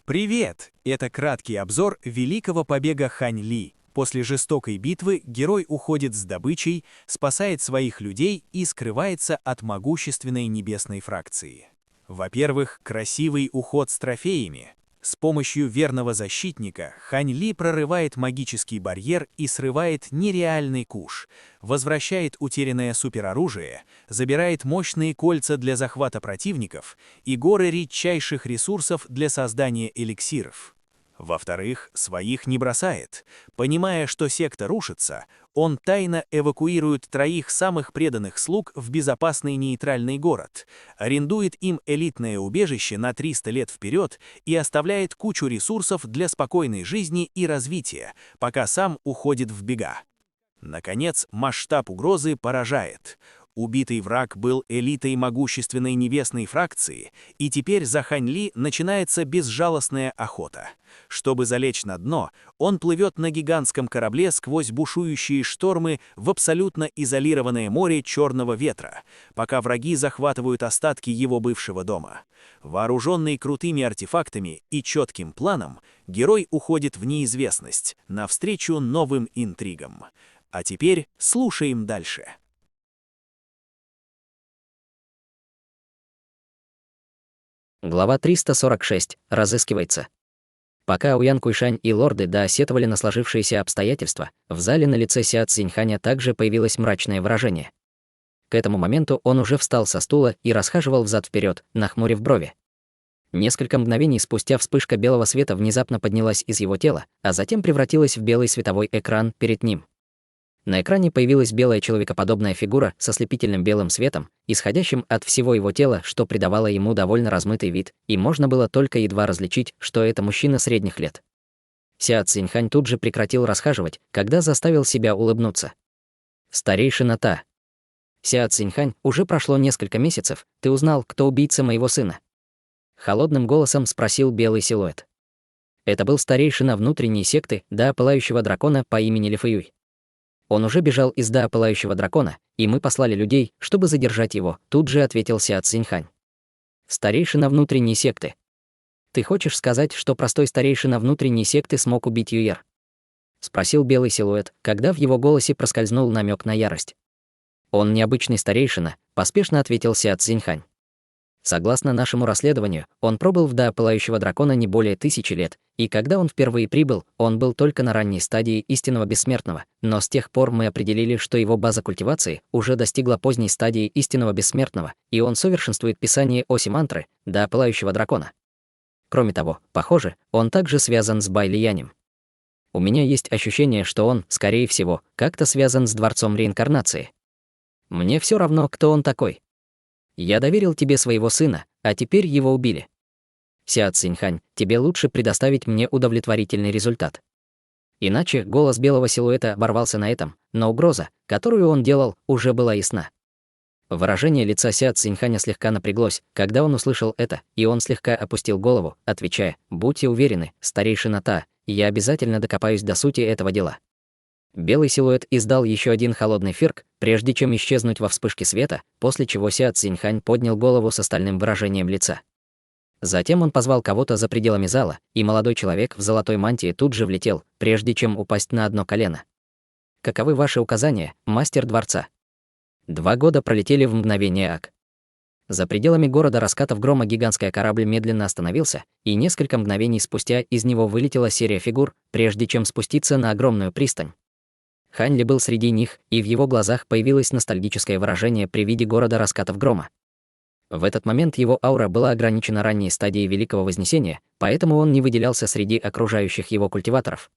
Привет! Это краткий обзор великого побега Хань Ли. После жестокой битвы герой уходит с добычей, спасает своих людей и скрывается от могущественной небесной фракции. Во-первых, красивый уход с трофеями. С помощью верного защитника Хань Ли прорывает магический барьер и срывает нереальный куш, возвращает утерянное супероружие, забирает мощные кольца для захвата противников и горы редчайших ресурсов для создания эликсиров. Во-вторых, своих не бросает. Понимая, что секта рушится, он тайно эвакуирует 3 самых преданных слуг в безопасный нейтральный город, арендует им элитное убежище на 300 лет вперед и оставляет кучу ресурсов для спокойной жизни и развития, пока сам уходит в бега. Наконец, масштаб угрозы поражает. Убитый враг был элитой могущественной небесной фракции, и теперь за Хань Ли начинается безжалостная охота. Чтобы залечь на дно, он плывет на гигантском корабле сквозь бушующие штормы в абсолютно изолированное море черного ветра, пока враги захватывают остатки его бывшего дома. Вооруженный крутыми артефактами и четким планом, герой уходит в неизвестность, навстречу новым интригам. А теперь слушаем дальше. Глава 346. Разыскивается. Пока Уян Куйшань и лорды досетовали на сложившиеся обстоятельства, в зале на лице Сяо Цзиньханя также появилось мрачное выражение. К этому моменту он уже встал со стула и расхаживал взад-вперед, нахмурив брови. Несколько мгновений спустя вспышка белого света внезапно поднялась из его тела, а затем превратилась в белый световой экран перед ним. На экране появилась белая человекоподобная фигура со слепительным белым светом, исходящим от всего его тела, что придавало ему довольно размытый вид, и можно было только едва различить, что это мужчина средних лет. Сяо Цзиньхань тут же прекратил расхаживать, когда заставил себя улыбнуться. «Старейшина Та. Сяо Цзиньхань, уже прошло несколько месяцев, ты узнал, кто убийца моего сына?» Холодным голосом спросил белый силуэт. Это был старейшина внутренней секты Да Пылающего Дракона по имени Ли Фэюй. Он уже бежал из Да Пылающего Дракона, и мы послали людей, чтобы задержать его, тут же ответил Сяо Цзиньхань. Старейшина внутренней секты. Ты хочешь сказать, что простой старейшина внутренней секты смог убить Юер? Спросил белый силуэт, когда в его голосе проскользнул намек на ярость. Он необычный старейшина, поспешно ответил Сяо Цзиньхань. Согласно нашему расследованию, он пробыл в Да Пылающего Дракона не более 1000 лет, и когда он впервые прибыл, он был только на ранней стадии истинного бессмертного, но с тех пор мы определили, что его база культивации уже достигла поздней стадии истинного бессмертного, и он совершенствует писание оси мантры Да Пылающего Дракона. Кроме того, похоже, он также связан с Бай Лиянем. У меня есть ощущение, что он, скорее всего, как-то связан с Дворцом Реинкарнации. Мне все равно, кто он такой. Я доверил тебе своего сына, а теперь его убили. Сяо Цзиньхань, тебе лучше предоставить мне удовлетворительный результат. Иначе голос белого силуэта оборвался на этом, но угроза, которую он делал, уже была ясна. Выражение лица Сяо Цзиньханя слегка напряглось, когда он услышал это, и он слегка опустил голову, отвечая: «Будьте уверены, старейшина Та, я обязательно докопаюсь до сути этого дела». Белый силуэт издал еще один холодный фырк, прежде чем исчезнуть во вспышке света, после чего Сяо Цзиньхань поднял голову с остальным выражением лица. Затем он позвал кого-то за пределами зала, и молодой человек в золотой мантии тут же влетел, прежде чем упасть на одно колено. «Каковы ваши указания, мастер дворца?» 2 года пролетели в мгновение ока. За пределами города раскатов грома гигантский корабль медленно остановился, и несколько мгновений спустя из него вылетела серия фигур, прежде чем спуститься на огромную пристань. Хань Ли был среди них, и в его глазах появилось ностальгическое выражение при виде города раскатов грома. В этот момент его аура была ограничена ранней стадией Великого Вознесения, поэтому он не выделялся среди окружающих его культиваторов.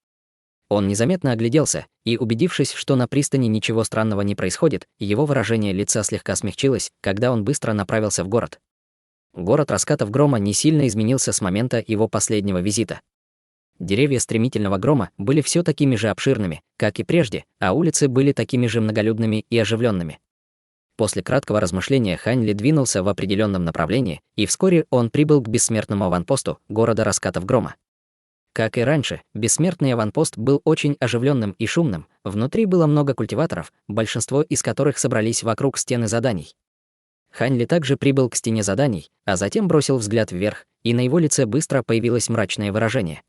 Он незаметно огляделся, и, убедившись, что на пристани ничего странного не происходит, его выражение лица слегка смягчилось, когда он быстро направился в город. Город раскатов грома не сильно изменился с момента его последнего визита. Деревья стремительного грома были все такими же обширными, как и прежде, а улицы были такими же многолюдными и оживленными. После краткого размышления Хань Ли двинулся в определенном направлении, и вскоре он прибыл к бессмертному аванпосту города раскатов грома. Как и раньше, бессмертный аванпост был очень оживленным и шумным, внутри было много культиваторов, большинство из которых собрались вокруг стены заданий. Хань Ли также прибыл к стене заданий, а затем бросил взгляд вверх, и на его лице быстро появилось мрачное выражение.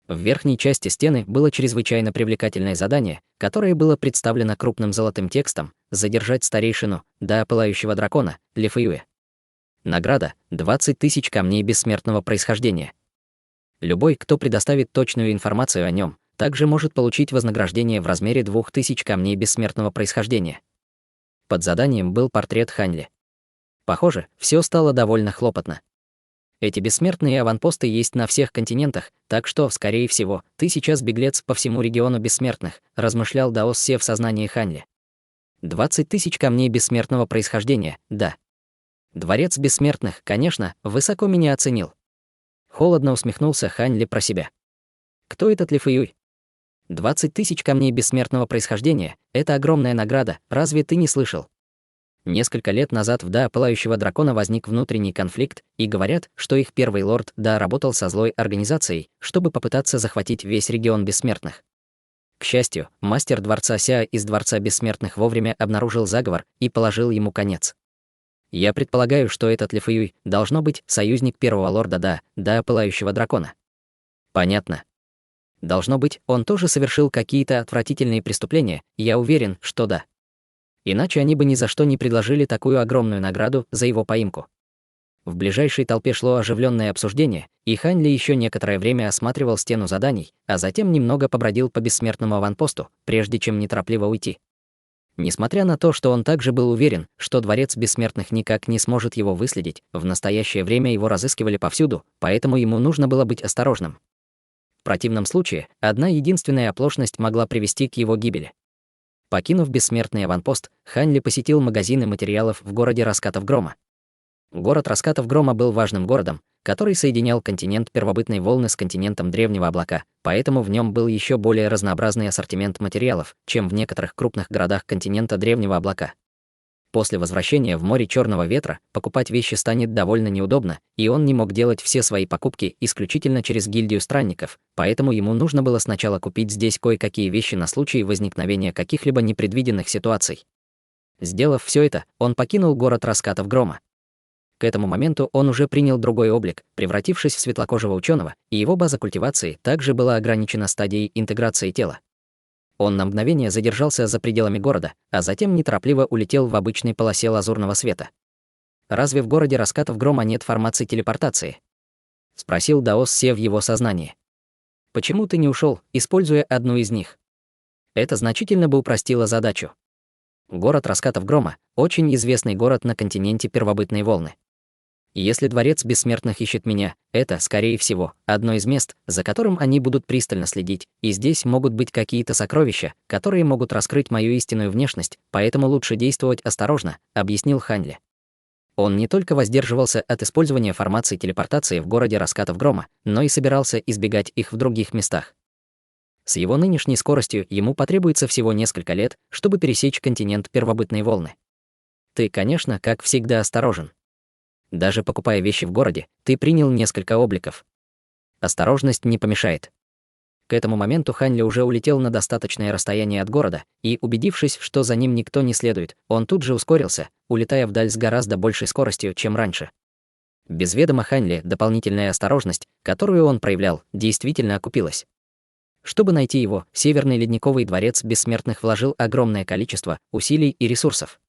В верхней части стены было чрезвычайно привлекательное задание, которое было представлено крупным золотым текстом «Задержать старейшину до пылающего дракона» Ли Фэюэ. Награда — 20 тысяч камней бессмертного происхождения. Любой, кто предоставит точную информацию о нем, также может получить вознаграждение в размере 2000 камней бессмертного происхождения. Под заданием был портрет Хань Ли. Похоже, все стало довольно хлопотно. Эти бессмертные аванпосты есть на всех континентах, так что, скорее всего, ты сейчас беглец по всему региону бессмертных, размышлял Даос Се в сознании Хань Ли. 20 тысяч камней бессмертного происхождения, да. Дворец бессмертных, конечно, высоко меня оценил. Холодно усмехнулся Хань Ли про себя. Кто этот Ли Фэюй? 20 тысяч камней бессмертного происхождения — это огромная награда, разве ты не слышал? Несколько лет назад в Да Пылающего Дракона возник внутренний конфликт, и говорят, что их первый лорд Да работал со злой организацией, чтобы попытаться захватить весь регион бессмертных. К счастью, мастер Дворца Ся из Дворца Бессмертных вовремя обнаружил заговор и положил ему конец. Я предполагаю, что этот Ли Фэюй должно быть союзник первого лорда Да Пылающего Дракона. Понятно. Должно быть, он тоже совершил какие-то отвратительные преступления, я уверен, что да. Иначе они бы ни за что не предложили такую огромную награду за его поимку. В ближайшей толпе шло оживленное обсуждение, и Хань Ли еще некоторое время осматривал стену заданий, а затем немного побродил по бессмертному аванпосту, прежде чем неторопливо уйти. Несмотря на то, что он также был уверен, что Дворец Бессмертных никак не сможет его выследить, в настоящее время его разыскивали повсюду, поэтому ему нужно было быть осторожным. В противном случае, одна единственная оплошность могла привести к его гибели. Покинув бессмертный аванпост, Хань Ли посетил магазины материалов в городе Раскатов Грома. Город Раскатов Грома был важным городом, который соединял континент первобытной волны с континентом древнего облака, поэтому в нем был еще более разнообразный ассортимент материалов, чем в некоторых крупных городах континента древнего облака. После возвращения в море Черного ветра покупать вещи станет довольно неудобно, и он не мог делать все свои покупки исключительно через гильдию странников, поэтому ему нужно было сначала купить здесь кое-какие вещи на случай возникновения каких-либо непредвиденных ситуаций. Сделав все это, он покинул город Раскатов Грома. К этому моменту он уже принял другой облик, превратившись в светлокожего ученого, и его база культивации также была ограничена стадией интеграции тела. Он на мгновение задержался за пределами города, а затем неторопливо улетел в обычной полосе лазурного света. «Разве в городе Раскатов Грома нет формации телепортации?» — спросил Даос Се в его сознании. «Почему ты не ушел, используя одну из них?» Это значительно бы упростило задачу. Город Раскатов Грома — очень известный город на континенте первобытной волны. Если Дворец Бессмертных ищет меня, это, скорее всего, одно из мест, за которым они будут пристально следить, и здесь могут быть какие-то сокровища, которые могут раскрыть мою истинную внешность, поэтому лучше действовать осторожно, объяснил Хань Ли. Он не только воздерживался от использования формации телепортации в городе Раскатов Грома, но и собирался избегать их в других местах. С его нынешней скоростью ему потребуется всего несколько лет, чтобы пересечь континент первобытной волны. Ты, конечно, как всегда осторожен. Даже покупая вещи в городе, ты принял несколько обликов. Осторожность не помешает. К этому моменту Хань Ли уже улетел на достаточное расстояние от города, и, убедившись, что за ним никто не следует, он тут же ускорился, улетая вдаль с гораздо большей скоростью, чем раньше. Без ведома Хань Ли дополнительная осторожность, которую он проявлял, действительно окупилась. Чтобы найти его, Северный Ледниковый Дворец Бессмертных вложил огромное количество усилий и ресурсов.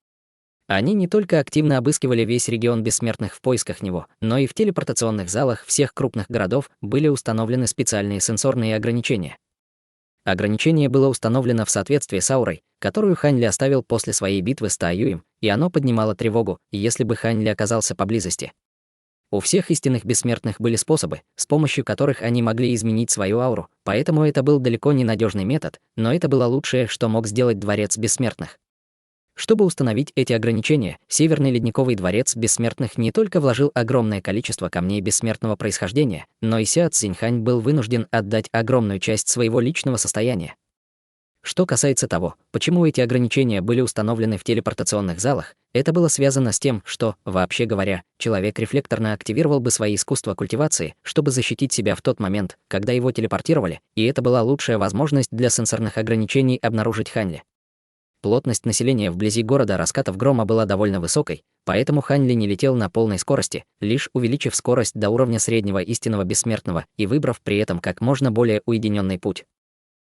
Они не только активно обыскивали весь регион бессмертных в поисках него, но и в телепортационных залах всех крупных городов были установлены специальные сенсорные ограничения. Ограничение было установлено в соответствии с аурой, которую Хань Ли оставил после своей битвы с Таоюем, и оно поднимало тревогу, если бы Хань Ли оказался поблизости. У всех истинных бессмертных были способы, с помощью которых они могли изменить свою ауру, поэтому это был далеко не надежный метод, но это было лучшее, что мог сделать Дворец Бессмертных. Чтобы установить эти ограничения, Северный Ледниковый Дворец Бессмертных не только вложил огромное количество камней бессмертного происхождения, но и Ся Цзиньхань был вынужден отдать огромную часть своего личного состояния. Что касается того, почему эти ограничения были установлены в телепортационных залах, это было связано с тем, что, вообще говоря, человек рефлекторно активировал бы свои искусства культивации, чтобы защитить себя в тот момент, когда его телепортировали, и это была лучшая возможность для сенсорных ограничений обнаружить Хань Ли. Плотность населения вблизи города раскатов грома была довольно высокой, поэтому Хань Ли не летел на полной скорости, лишь увеличив скорость до уровня среднего истинного бессмертного и выбрав при этом как можно более уединенный путь.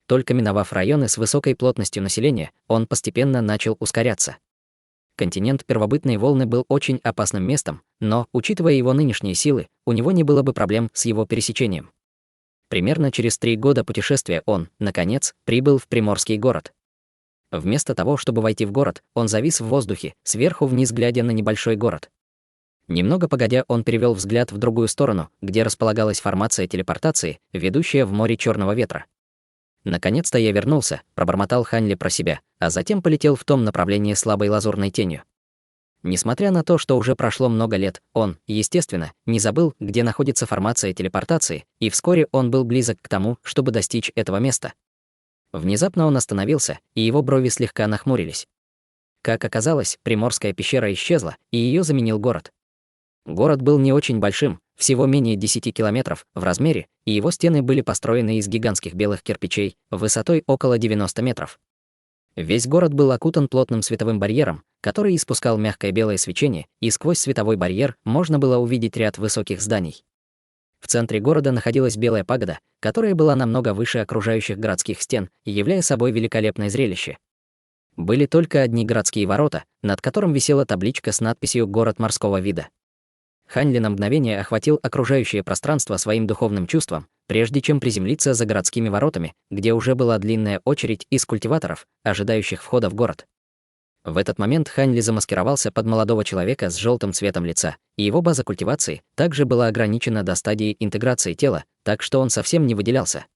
Только миновав районы с высокой плотностью населения, он постепенно начал ускоряться. Континент первобытной волны был очень опасным местом, но, учитывая его нынешние силы, у него не было бы проблем с его пересечением. Примерно через 3 года путешествия он, наконец, прибыл в приморский город. Вместо того, чтобы войти в город, он завис в воздухе, сверху вниз глядя на небольшой город. Немного погодя, он перевел взгляд в другую сторону, где располагалась формация телепортации, ведущая в море черного ветра. «Наконец-то я вернулся», — пробормотал Хань Ли про себя, а затем полетел в том направлении слабой лазурной тенью. Несмотря на то, что уже прошло много лет, он, естественно, не забыл, где находится формация телепортации, и вскоре он был близок к тому, чтобы достичь этого места. Внезапно он остановился, и его брови слегка нахмурились. Как оказалось, Приморская пещера исчезла, и ее заменил город. Город был не очень большим, всего менее 10 километров в размере, и его стены были построены из гигантских белых кирпичей, высотой около 90 метров. Весь город был окутан плотным световым барьером, который испускал мягкое белое свечение, и сквозь световой барьер можно было увидеть ряд высоких зданий. В центре города находилась белая пагода, которая была намного выше окружающих городских стен, являя собой великолепное зрелище. Были только одни городские ворота, над которым висела табличка с надписью «Город морского вида». Хань Ли на мгновение охватил окружающее пространство своим духовным чувством, прежде чем приземлиться за городскими воротами, где уже была длинная очередь из культиваторов, ожидающих входа в город. В этот момент Хань Ли замаскировался под молодого человека с желтым цветом лица, и его база культивации также была ограничена до стадии интеграции тела, так что он совсем не выделялся.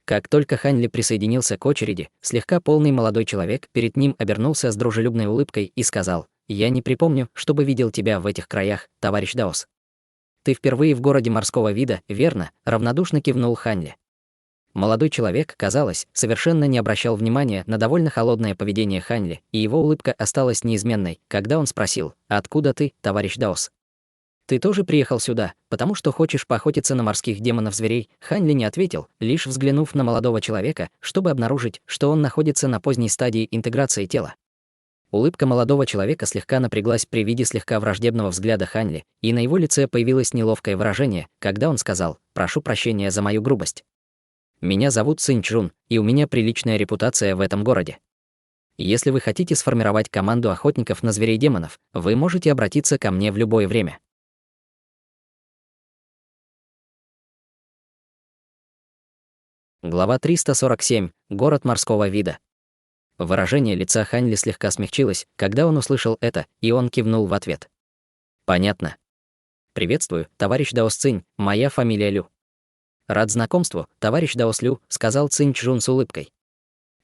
Как только Хань Ли присоединился к очереди, слегка полный молодой человек перед ним обернулся с дружелюбной улыбкой и сказал: «Я не припомню, чтобы видел тебя в этих краях, товарищ Даос». «Ты впервые в городе морского вида, верно?» — равнодушно кивнул Хань Ли. Молодой человек, казалось, совершенно не обращал внимания на довольно холодное поведение Хань Ли, и его улыбка осталась неизменной, когда он спросил: «Откуда ты, товарищ Даос?» «Ты тоже приехал сюда, потому что хочешь поохотиться на морских демонов-зверей?» Хань Ли не ответил, лишь взглянув на молодого человека, чтобы обнаружить, что он находится на поздней стадии интеграции тела. Улыбка молодого человека слегка напряглась при виде слегка враждебного взгляда Хань Ли, и на его лице появилось неловкое выражение, когда он сказал: «Прошу прощения за мою грубость. Меня зовут Цинь Чжун, и у меня приличная репутация в этом городе. Если вы хотите сформировать команду охотников на зверей-демонов, вы можете обратиться ко мне в любое время». Глава 347. Город морского вида. Выражение лица Хань Ли слегка смягчилось, когда он услышал это, и он кивнул в ответ. «Понятно. Приветствую, товарищ Даос Цинь, моя фамилия Лю». «Рад знакомству, товарищ Даос Лю», — сказал Цинь Чжун с улыбкой.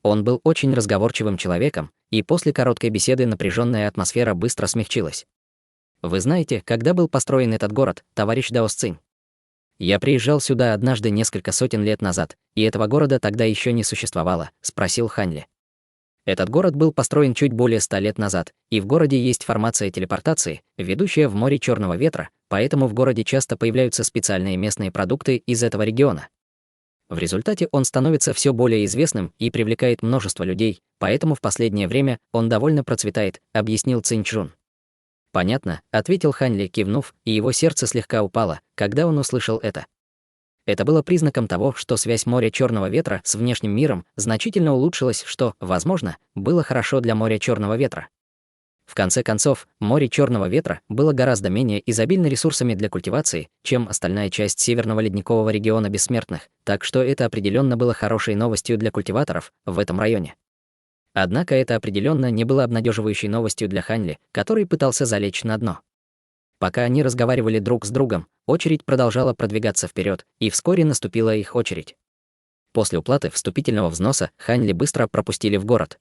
Он был очень разговорчивым человеком, и после короткой беседы напряженная атмосфера быстро смягчилась. «Вы знаете, когда был построен этот город, товарищ Даос Цинь?» «Я приезжал сюда однажды несколько сотен лет назад, и этого города тогда еще не существовало», — спросил Хань Ли. Этот город был построен чуть более 100 лет назад, и в городе есть формация телепортации, ведущая в море черного ветра, поэтому в городе часто появляются специальные местные продукты из этого региона. В результате он становится все более известным и привлекает множество людей, поэтому в последнее время он довольно процветает, объяснил Цинь Чжун. «Понятно», — ответил Хань Ли, кивнув, и его сердце слегка упало, когда он услышал это. Это было признаком того, что связь моря черного ветра с внешним миром значительно улучшилась, что, возможно, было хорошо для моря черного ветра. В конце концов, море черного ветра было гораздо менее изобильно ресурсами для культивации, чем остальная часть северного ледникового региона бессмертных, так что это определенно было хорошей новостью для культиваторов в этом районе. Однако это определенно не было обнадеживающей новостью для Хань Ли, который пытался залечь на дно. Пока они разговаривали друг с другом, очередь продолжала продвигаться вперед, и вскоре наступила их очередь. После уплаты вступительного взноса Хань Ли быстро пропустили в город.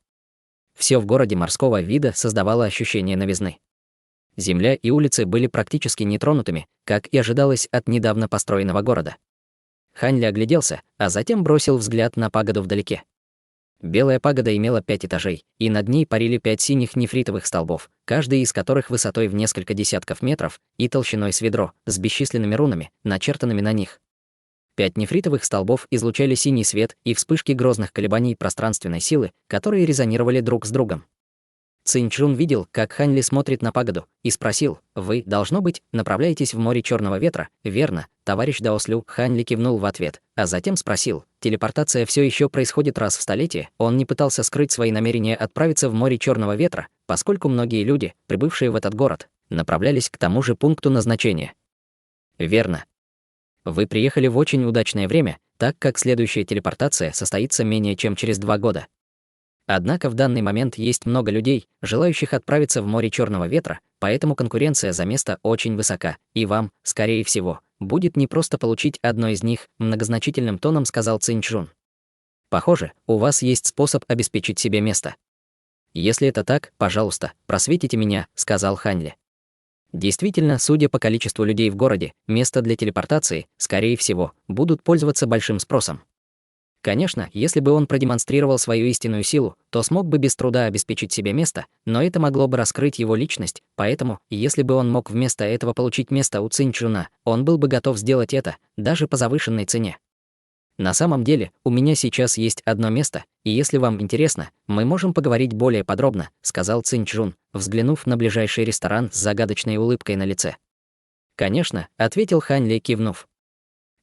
Все в городе морского вида создавало ощущение новизны. Земля и улицы были практически нетронутыми, как и ожидалось от недавно построенного города. Хань Ли огляделся, а затем бросил взгляд на пагоду вдалеке. Белая пагода имела 5 этажей, и над ней парили 5 синих нефритовых столбов, каждый из которых высотой в несколько десятков метров и толщиной с ведро, с бесчисленными рунами, начертанными на них. 5 нефритовых столбов излучали синий свет и вспышки грозных колебаний пространственной силы, которые резонировали друг с другом. Цинь-чжун видел, как Хань Ли смотрит на пагоду, и спросил: «Вы, должно быть, направляетесь в море Черного ветра, верно?» Товарищ Даослю. Хань Ли кивнул в ответ, а затем спросил: «Телепортация все еще происходит раз в столетие?» Он не пытался скрыть свои намерения отправиться в море Черного ветра, поскольку многие люди, прибывшие в этот город, направлялись к тому же пункту назначения. «Верно. Вы приехали в очень удачное время, так как следующая телепортация состоится менее чем через 2 года. Однако в данный момент есть много людей, желающих отправиться в море Черного ветра, поэтому конкуренция за место очень высока, и вам, скорее всего, будет непросто получить одно из них», многозначительным тоном сказал Цинь-чжун. «Похоже, у вас есть способ обеспечить себе место. Если это так, пожалуйста, просветите меня», сказал Хань Ли. Действительно, судя по количеству людей в городе, места для телепортации, скорее всего, будут пользоваться большим спросом. Конечно, если бы он продемонстрировал свою истинную силу, то смог бы без труда обеспечить себе место, но это могло бы раскрыть его личность, поэтому, если бы он мог вместо этого получить место у Цинь-чжуна, он был бы готов сделать это, даже по завышенной цене. «На самом деле, у меня сейчас есть одно место, и если вам интересно, мы можем поговорить более подробно», сказал Цинь-чжун, взглянув на ближайший ресторан с загадочной улыбкой на лице. «Конечно», — ответил Хань Ли, кивнув.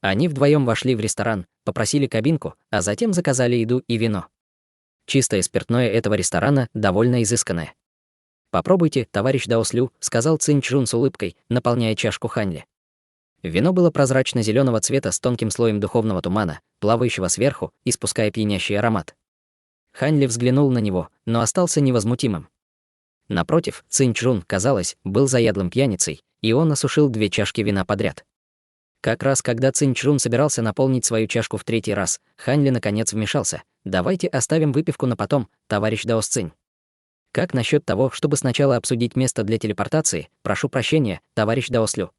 Они вдвоем вошли в ресторан, попросили кабинку, а затем заказали еду и вино. Чистое спиртное этого ресторана довольно изысканное. «Попробуйте, товарищ Даослю», сказал Цинь-чжун с улыбкой, наполняя чашку Хань Ли. Вино было прозрачно-зеленого цвета с тонким слоем духовного тумана, плавающего сверху, испуская пьянящий аромат. Хань Ли взглянул на него, но остался невозмутимым. Напротив, Цинь-чжун, казалось, был заядлым пьяницей, и он осушил 2 чашки вина подряд. Как раз когда Цинь-чжун собирался наполнить свою чашку в 3-й раз, Хань Ли наконец вмешался: «Давайте оставим выпивку на потом, товарищ Даос Цинь. Как насчет того, чтобы сначала обсудить место для телепортации? Прошу прощения, товарищ Даослю.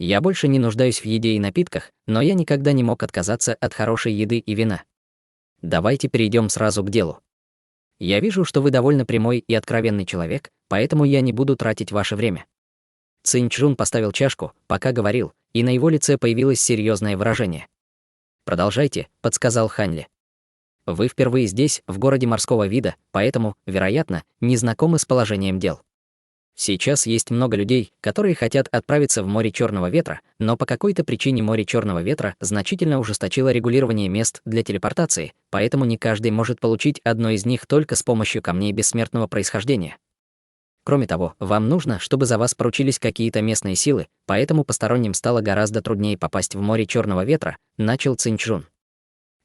Я больше не нуждаюсь в еде и напитках, но я никогда не мог отказаться от хорошей еды и вина. Давайте перейдем сразу к делу. Я вижу, что вы довольно прямой и откровенный человек, поэтому я не буду тратить ваше время». Цинь-чжун поставил чашку, пока говорил, и на его лице появилось серьезное выражение. «Продолжайте», — подсказал Хань Ли. «Вы впервые здесь, в городе морского вида, поэтому, вероятно, не знакомы с положением дел. Сейчас есть много людей, которые хотят отправиться в море Черного ветра, но по какой-то причине море Черного ветра значительно ужесточило регулирование мест для телепортации, поэтому не каждый может получить одно из них только с помощью камней бессмертного происхождения. Кроме того, вам нужно, чтобы за вас поручились какие-то местные силы, поэтому посторонним стало гораздо труднее попасть в море Черного ветра», начал Цинь-чжун.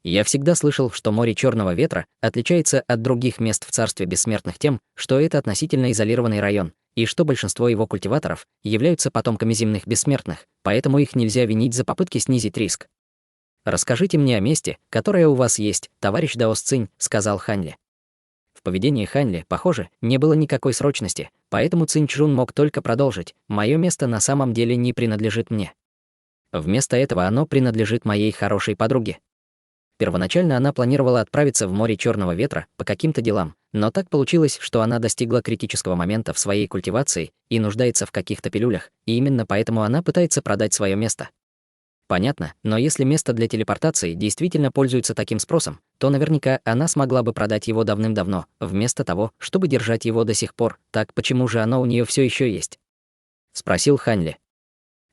«Я всегда слышал, что море Черного ветра отличается от других мест в царстве бессмертных тем, что это относительно изолированный район, и что большинство его культиваторов являются потомками земных бессмертных, поэтому их нельзя винить за попытки снизить риск. Расскажите мне о месте, которое у вас есть, товарищ Даос Цинь», сказал Хань Ли. В поведении Хань Ли, похоже, не было никакой срочности, поэтому Цинь-чжун мог только продолжить: «Мое место на самом деле не принадлежит мне. Вместо этого оно принадлежит моей хорошей подруге. Первоначально она планировала отправиться в море Черного ветра по каким-то делам, но так получилось, что она достигла критического момента в своей культивации и нуждается в каких-то пилюлях, и именно поэтому она пытается продать свое место». «Понятно, но если место для телепортации действительно пользуется таким спросом, то наверняка она смогла бы продать его давным-давно, вместо того, чтобы держать его до сих пор. Так почему же оно у нее все еще есть?» спросил Хань Ли.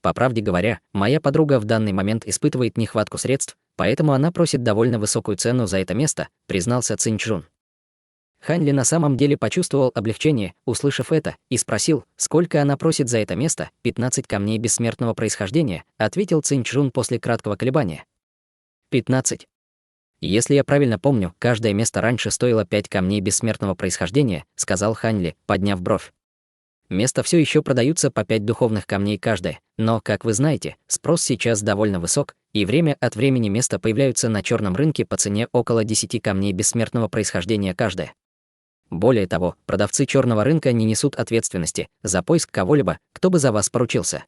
«По правде говоря, моя подруга в данный момент испытывает нехватку средств, поэтому она просит довольно высокую цену за это место», признался Цинь-чжун. Хань Ли на самом деле почувствовал облегчение, услышав это, и спросил, сколько она просит за это место. 15 камней бессмертного происхождения, ответил Цинь-чжун после краткого колебания. 15. Если я правильно помню, каждое место раньше стоило 5 камней бессмертного происхождения, сказал Хань Ли, подняв бровь. Места все еще продаются по 5 духовных камней каждое, но, как вы знаете, спрос сейчас довольно высок, и время от времени места появляются на черном рынке по цене около 10 камней бессмертного происхождения каждое. Более того, продавцы черного рынка не несут ответственности за поиск кого-либо, кто бы за вас поручился.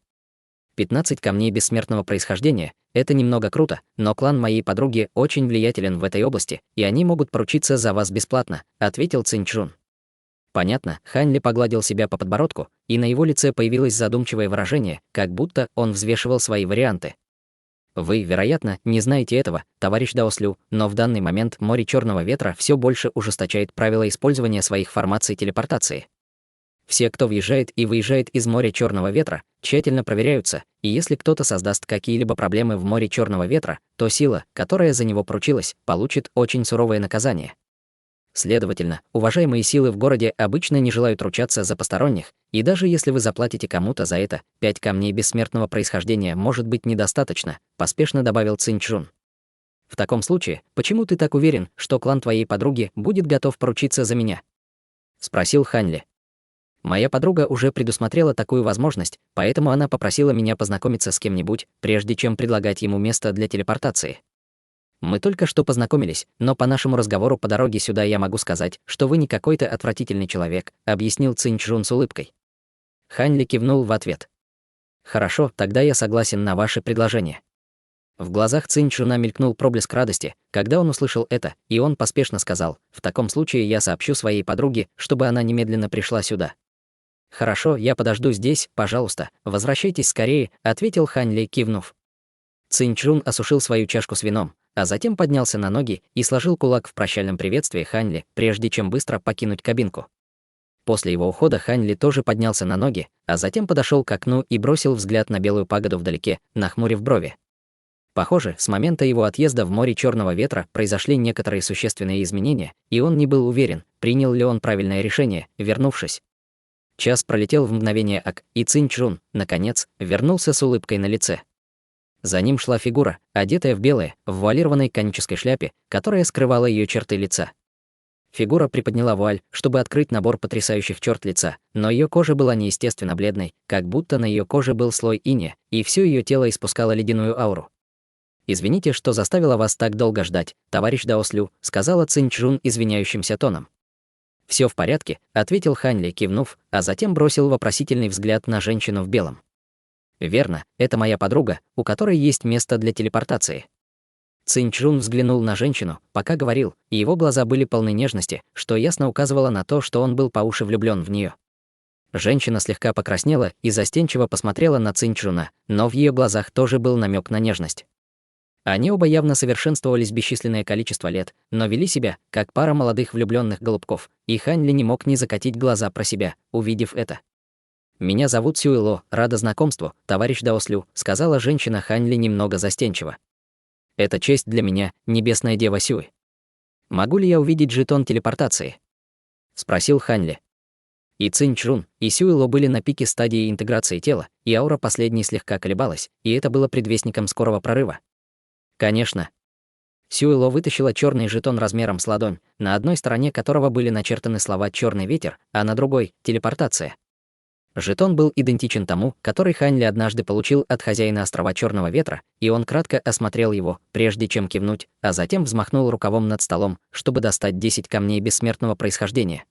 15 камней бессмертного происхождения — это немного круто, но клан моей подруги очень влиятелен в этой области, и они могут поручиться за вас бесплатно, ответил Цинь-чжун. Понятно, Хань Ли погладил себя по подбородку, и на его лице появилось задумчивое выражение, как будто он взвешивал свои варианты. Вы, вероятно, не знаете этого, товарищ Даослю, но в данный момент море Черного ветра все больше ужесточает правила использования своих формаций телепортации. Все, кто въезжает и выезжает из моря Черного ветра, тщательно проверяются, и если кто-то создаст какие-либо проблемы в море Черного ветра, то сила, которая за него поручилась, получит очень суровое наказание. Следовательно, уважаемые силы в городе обычно не желают ручаться за посторонних, и даже если вы заплатите кому-то за это, 5 камней бессмертного происхождения может быть недостаточно, поспешно добавил Цинчжун. В таком случае, почему ты так уверен, что клан твоей подруги будет готов поручиться за меня? Спросил Хань Ли. Моя подруга уже предусмотрела такую возможность, поэтому она попросила меня познакомиться с кем-нибудь, прежде чем предлагать ему место для телепортации. Мы только что познакомились, но по нашему разговору по дороге сюда я могу сказать, что вы не какой-то отвратительный человек, объяснил Цинчжун с улыбкой. Хань Ли кивнул в ответ. Хорошо, тогда я согласен на ваше предложение. В глазах Цинчжуна мелькнул проблеск радости, когда он услышал это, и он поспешно сказал: в таком случае я сообщу своей подруге, чтобы она немедленно пришла сюда. Хорошо, я подожду здесь, пожалуйста, возвращайтесь скорее, ответил Хань Ли, кивнув. Цинчжун осушил свою чашку с вином, а затем поднялся на ноги и сложил кулак в прощальном приветствии Хань Ли, прежде чем быстро покинуть кабинку. После его ухода Хань Ли тоже поднялся на ноги, а затем подошел к окну и бросил взгляд на белую пагоду вдалеке, нахмурив брови. Похоже, с момента его отъезда в море Черного ветра произошли некоторые существенные изменения, и он не был уверен, принял ли он правильное решение, вернувшись. Час пролетел в мгновение ока, и Цинчжун, наконец, вернулся с улыбкой на лице. За ним шла фигура, одетая в белое, в вуалированной конической шляпе, которая скрывала ее черты лица. Фигура приподняла вуаль, чтобы открыть набор потрясающих черт лица, но ее кожа была неестественно бледной, как будто на ее коже был слой иния, и все ее тело испускало ледяную ауру. «Извините, что заставила вас так долго ждать, товарищ Даослю», сказала Цинчжун извиняющимся тоном. «Все в порядке», ответил Хань Ли, кивнув, а затем бросил вопросительный взгляд на женщину в белом. «Верно, это моя подруга, у которой есть место для телепортации». Цинчжун взглянул на женщину, пока говорил, и его глаза были полны нежности, что ясно указывало на то, что он был по уши влюблен в нее. Женщина слегка покраснела и застенчиво посмотрела на Цинчжуна, но в ее глазах тоже был намек на нежность. Они оба явно совершенствовались бесчисленное количество лет, но вели себя, как пара молодых влюбленных голубков, и Хань Ли не мог не закатить глаза про себя, увидев это. «Меня зовут Сюэло, рада знакомству, товарищ Даослю», сказала женщина Хань Ли немного застенчиво. «Это честь для меня, небесная дева Сюэ. Могу ли я увидеть жетон телепортации?» Спросил Хань Ли. И Цинчжун, и Сюэло были на пике стадии интеграции тела, и аура последней слегка колебалась, и это было предвестником скорого прорыва. «Конечно». Сюэло вытащила черный жетон размером с ладонь, на одной стороне которого были начертаны слова «черный ветер», а на другой — «телепортация». Жетон был идентичен тому, который Хань Ли однажды получил от хозяина острова Черного ветра, и он кратко осмотрел его, прежде чем кивнуть, а затем взмахнул рукавом над столом, чтобы достать 10 камней бессмертного происхождения.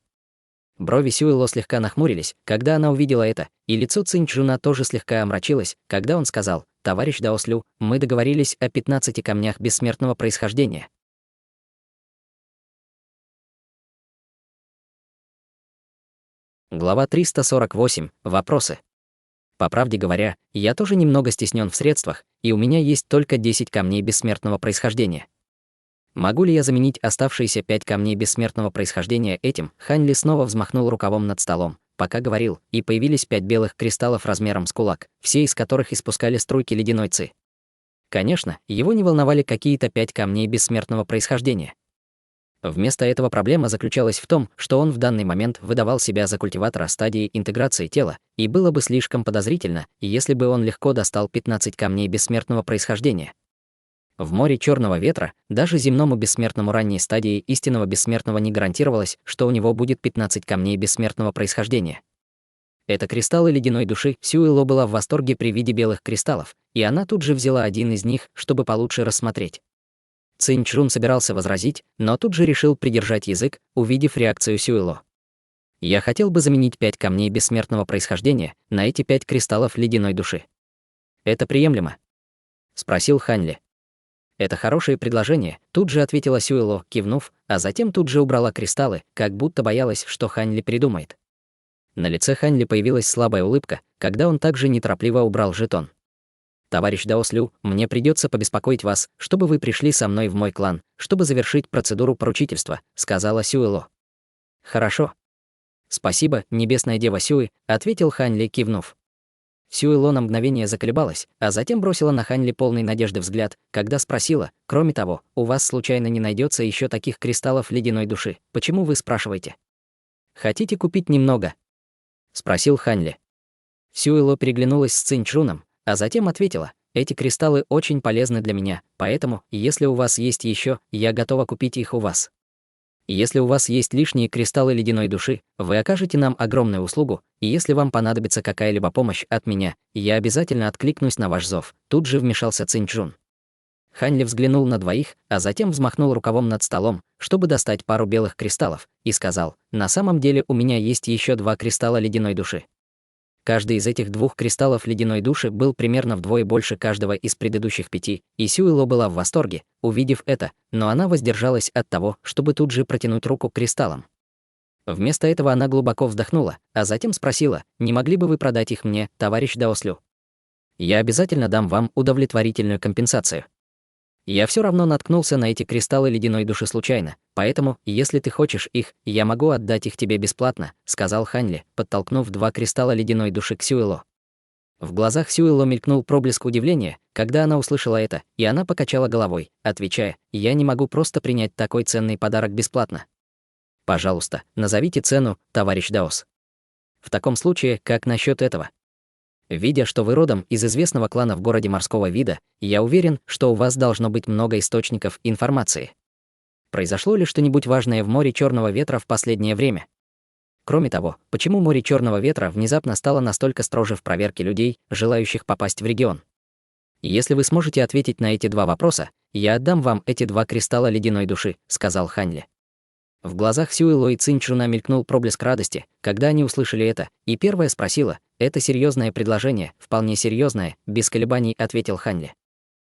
Брови Сюэло слегка нахмурились, когда она увидела это, и лицо Цинчжуна тоже слегка омрачилось, когда он сказал: «Товарищ Даослю, мы договорились о 15 камнях бессмертного происхождения». Глава 348. Вопросы. По правде говоря, я тоже немного стеснен в средствах, и у меня есть только 10 камней бессмертного происхождения. Могу ли я заменить оставшиеся 5 камней бессмертного происхождения этим? Хань Ли снова взмахнул рукавом над столом, пока говорил, и появились 5 белых кристаллов размером с кулак, все из которых испускали струйки ледяной ци. Конечно, его не волновали какие-то 5 камней бессмертного происхождения. Вместо этого проблема заключалась в том, что он в данный момент выдавал себя за культиватора стадии интеграции тела, и было бы слишком подозрительно, если бы он легко достал 15 камней бессмертного происхождения. В море Черного ветра даже земному бессмертному ранней стадии истинного бессмертного не гарантировалось, что у него будет 15 камней бессмертного происхождения. Это кристаллы ледяной души. Сюэло была в восторге при виде белых кристаллов, и она тут же взяла один из них, чтобы получше рассмотреть. Цинчжун собирался возразить, но тут же решил придержать язык, увидев реакцию Сюэло. «Я хотел бы заменить 5 камней бессмертного происхождения на эти 5 кристаллов ледяной души. Это приемлемо?» — спросил Хань Ли. «Это хорошее предложение», — тут же ответила Сюэло, кивнув, а затем тут же убрала кристаллы, как будто боялась, что Хань Ли передумает. На лице Хань Ли появилась слабая улыбка, когда он также неторопливо убрал жетон. «Товарищ Даослю, мне придется побеспокоить вас, чтобы вы пришли со мной в мой клан, чтобы завершить процедуру поручительства», — сказала Сюэло. «Хорошо». «Спасибо, небесная дева Сюэ», — ответил Хань Ли, кивнув. Сюэло на мгновение заколебалась, а затем бросила на Хань Ли полный надежды взгляд, когда спросила: «Кроме того, у вас случайно не найдется еще таких кристаллов ледяной души? Почему вы спрашиваете? Хотите купить немного?» — спросил Хань Ли. Сюэло переглянулась с Цинчжуном, а затем ответила: «Эти кристаллы очень полезны для меня, поэтому, если у вас есть еще, я готова купить их у вас. Если у вас есть лишние кристаллы ледяной души, вы окажете нам огромную услугу, и если вам понадобится какая-либо помощь от меня, я обязательно откликнусь на ваш зов», — тут же вмешался Цинчжун. Хань Ли взглянул на двоих, а затем взмахнул рукавом над столом, чтобы достать пару белых кристаллов, и сказал: «На самом деле у меня есть еще 2 кристалла ледяной души». Каждый из этих 2 кристаллов ледяной души был примерно вдвое больше каждого из предыдущих 5, и Сюэло была в восторге, увидев это, но она воздержалась от того, чтобы тут же протянуть руку к кристаллам. Вместо этого она глубоко вздохнула, а затем спросила: «Не могли бы вы продать их мне, товарищ Даослю? Я обязательно дам вам удовлетворительную компенсацию. Я все равно наткнулся на эти кристаллы ледяной души случайно, поэтому, если ты хочешь их, я могу отдать их тебе бесплатно», — сказал Хань Ли, подтолкнув 2 кристалла ледяной души к Сюэло. В глазах Сюэло мелькнул проблеск удивления, когда она услышала это, и она покачала головой, отвечая: «Я не могу просто принять такой ценный подарок бесплатно. Пожалуйста, назовите цену, товарищ Даос. В таком случае, как насчет этого? Видя, что вы родом из известного клана в городе морского вида, я уверен, что у вас должно быть много источников информации. Произошло ли что-нибудь важное в море Черного ветра в последнее время? Кроме того, почему море Черного ветра внезапно стало настолько строже в проверке людей, желающих попасть в регион? Если вы сможете ответить на эти 2 вопроса, я отдам вам эти 2 кристалла ледяной души», — сказал Хань Ли. В глазах Сюэло и Цинчжуна мелькнул проблеск радости, когда они услышали это, и первая спросила: «Это серьезное предложение?» «Вполне серьезное», — без колебаний ответил Хань Ли.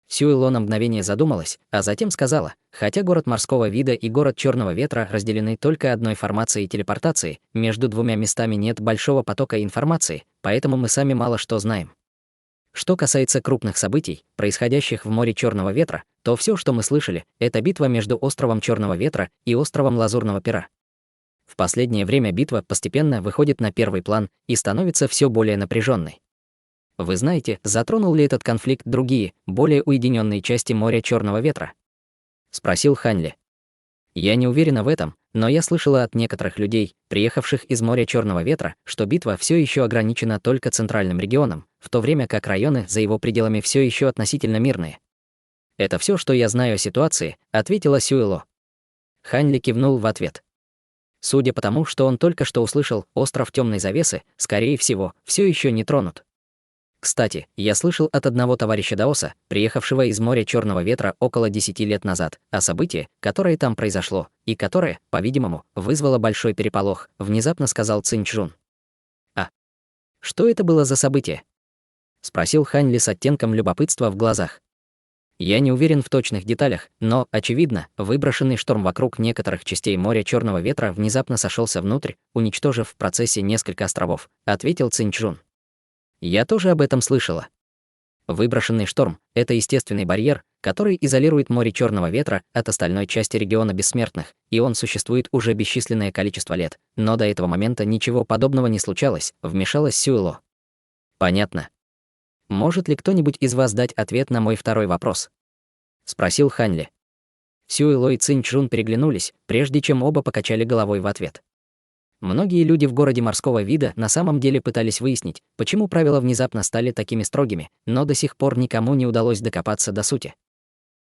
Сюэло на мгновение задумалась, а затем сказала: «Хотя город морского вида и город Черного ветра разделены только одной формацией телепортации, между 2 местами нет большого потока информации, поэтому мы сами мало что знаем. Что касается крупных событий, происходящих в море Черного ветра, то все, что мы слышали, это битва между островом Черного ветра и островом Лазурного пера. В последнее время битва постепенно выходит на первый план и становится все более напряженной. Вы знаете, затронул ли этот конфликт другие, более уединенные части моря Черного ветра?» — спросил Хань Ли. «Я не уверена в этом, но я слышала от некоторых людей, приехавших из моря Черного ветра, что битва все еще ограничена только центральным регионом, в то время как районы за его пределами все еще относительно мирные. Это все, что я знаю о ситуации», — ответила Сюэло. Хань Ли кивнул в ответ. Судя по тому, что он только что услышал, остров Темной завесы, скорее всего, все еще не тронут. Кстати, я слышал от одного товарища Даоса, приехавшего из моря Черного ветра около 10 лет назад, о событии, которое там произошло, и которое, по-видимому, вызвало большой переполох, внезапно сказал Цинчжун. «А что это было за событие?» — спросил Хань Ли с оттенком любопытства в глазах. «Я не уверен в точных деталях, но, очевидно, выброшенный шторм вокруг некоторых частей моря Черного ветра внезапно сошелся внутрь, уничтожив в процессе несколько островов», — ответил Цинчжун. «Я тоже об этом слышала. Выброшенный шторм — это естественный барьер, который изолирует море Черного ветра от остальной части региона бессмертных, и он существует уже бесчисленное количество лет, но до этого момента ничего подобного не случалось», — вмешалась Сюэло. «Понятно. Может ли кто-нибудь из вас дать ответ на мой второй вопрос?» — спросил Хань Ли. Сюэло и Цинчжун переглянулись, прежде чем оба покачали головой в ответ. Многие люди в городе морского вида на самом деле пытались выяснить, почему правила внезапно стали такими строгими, но до сих пор никому не удалось докопаться до сути.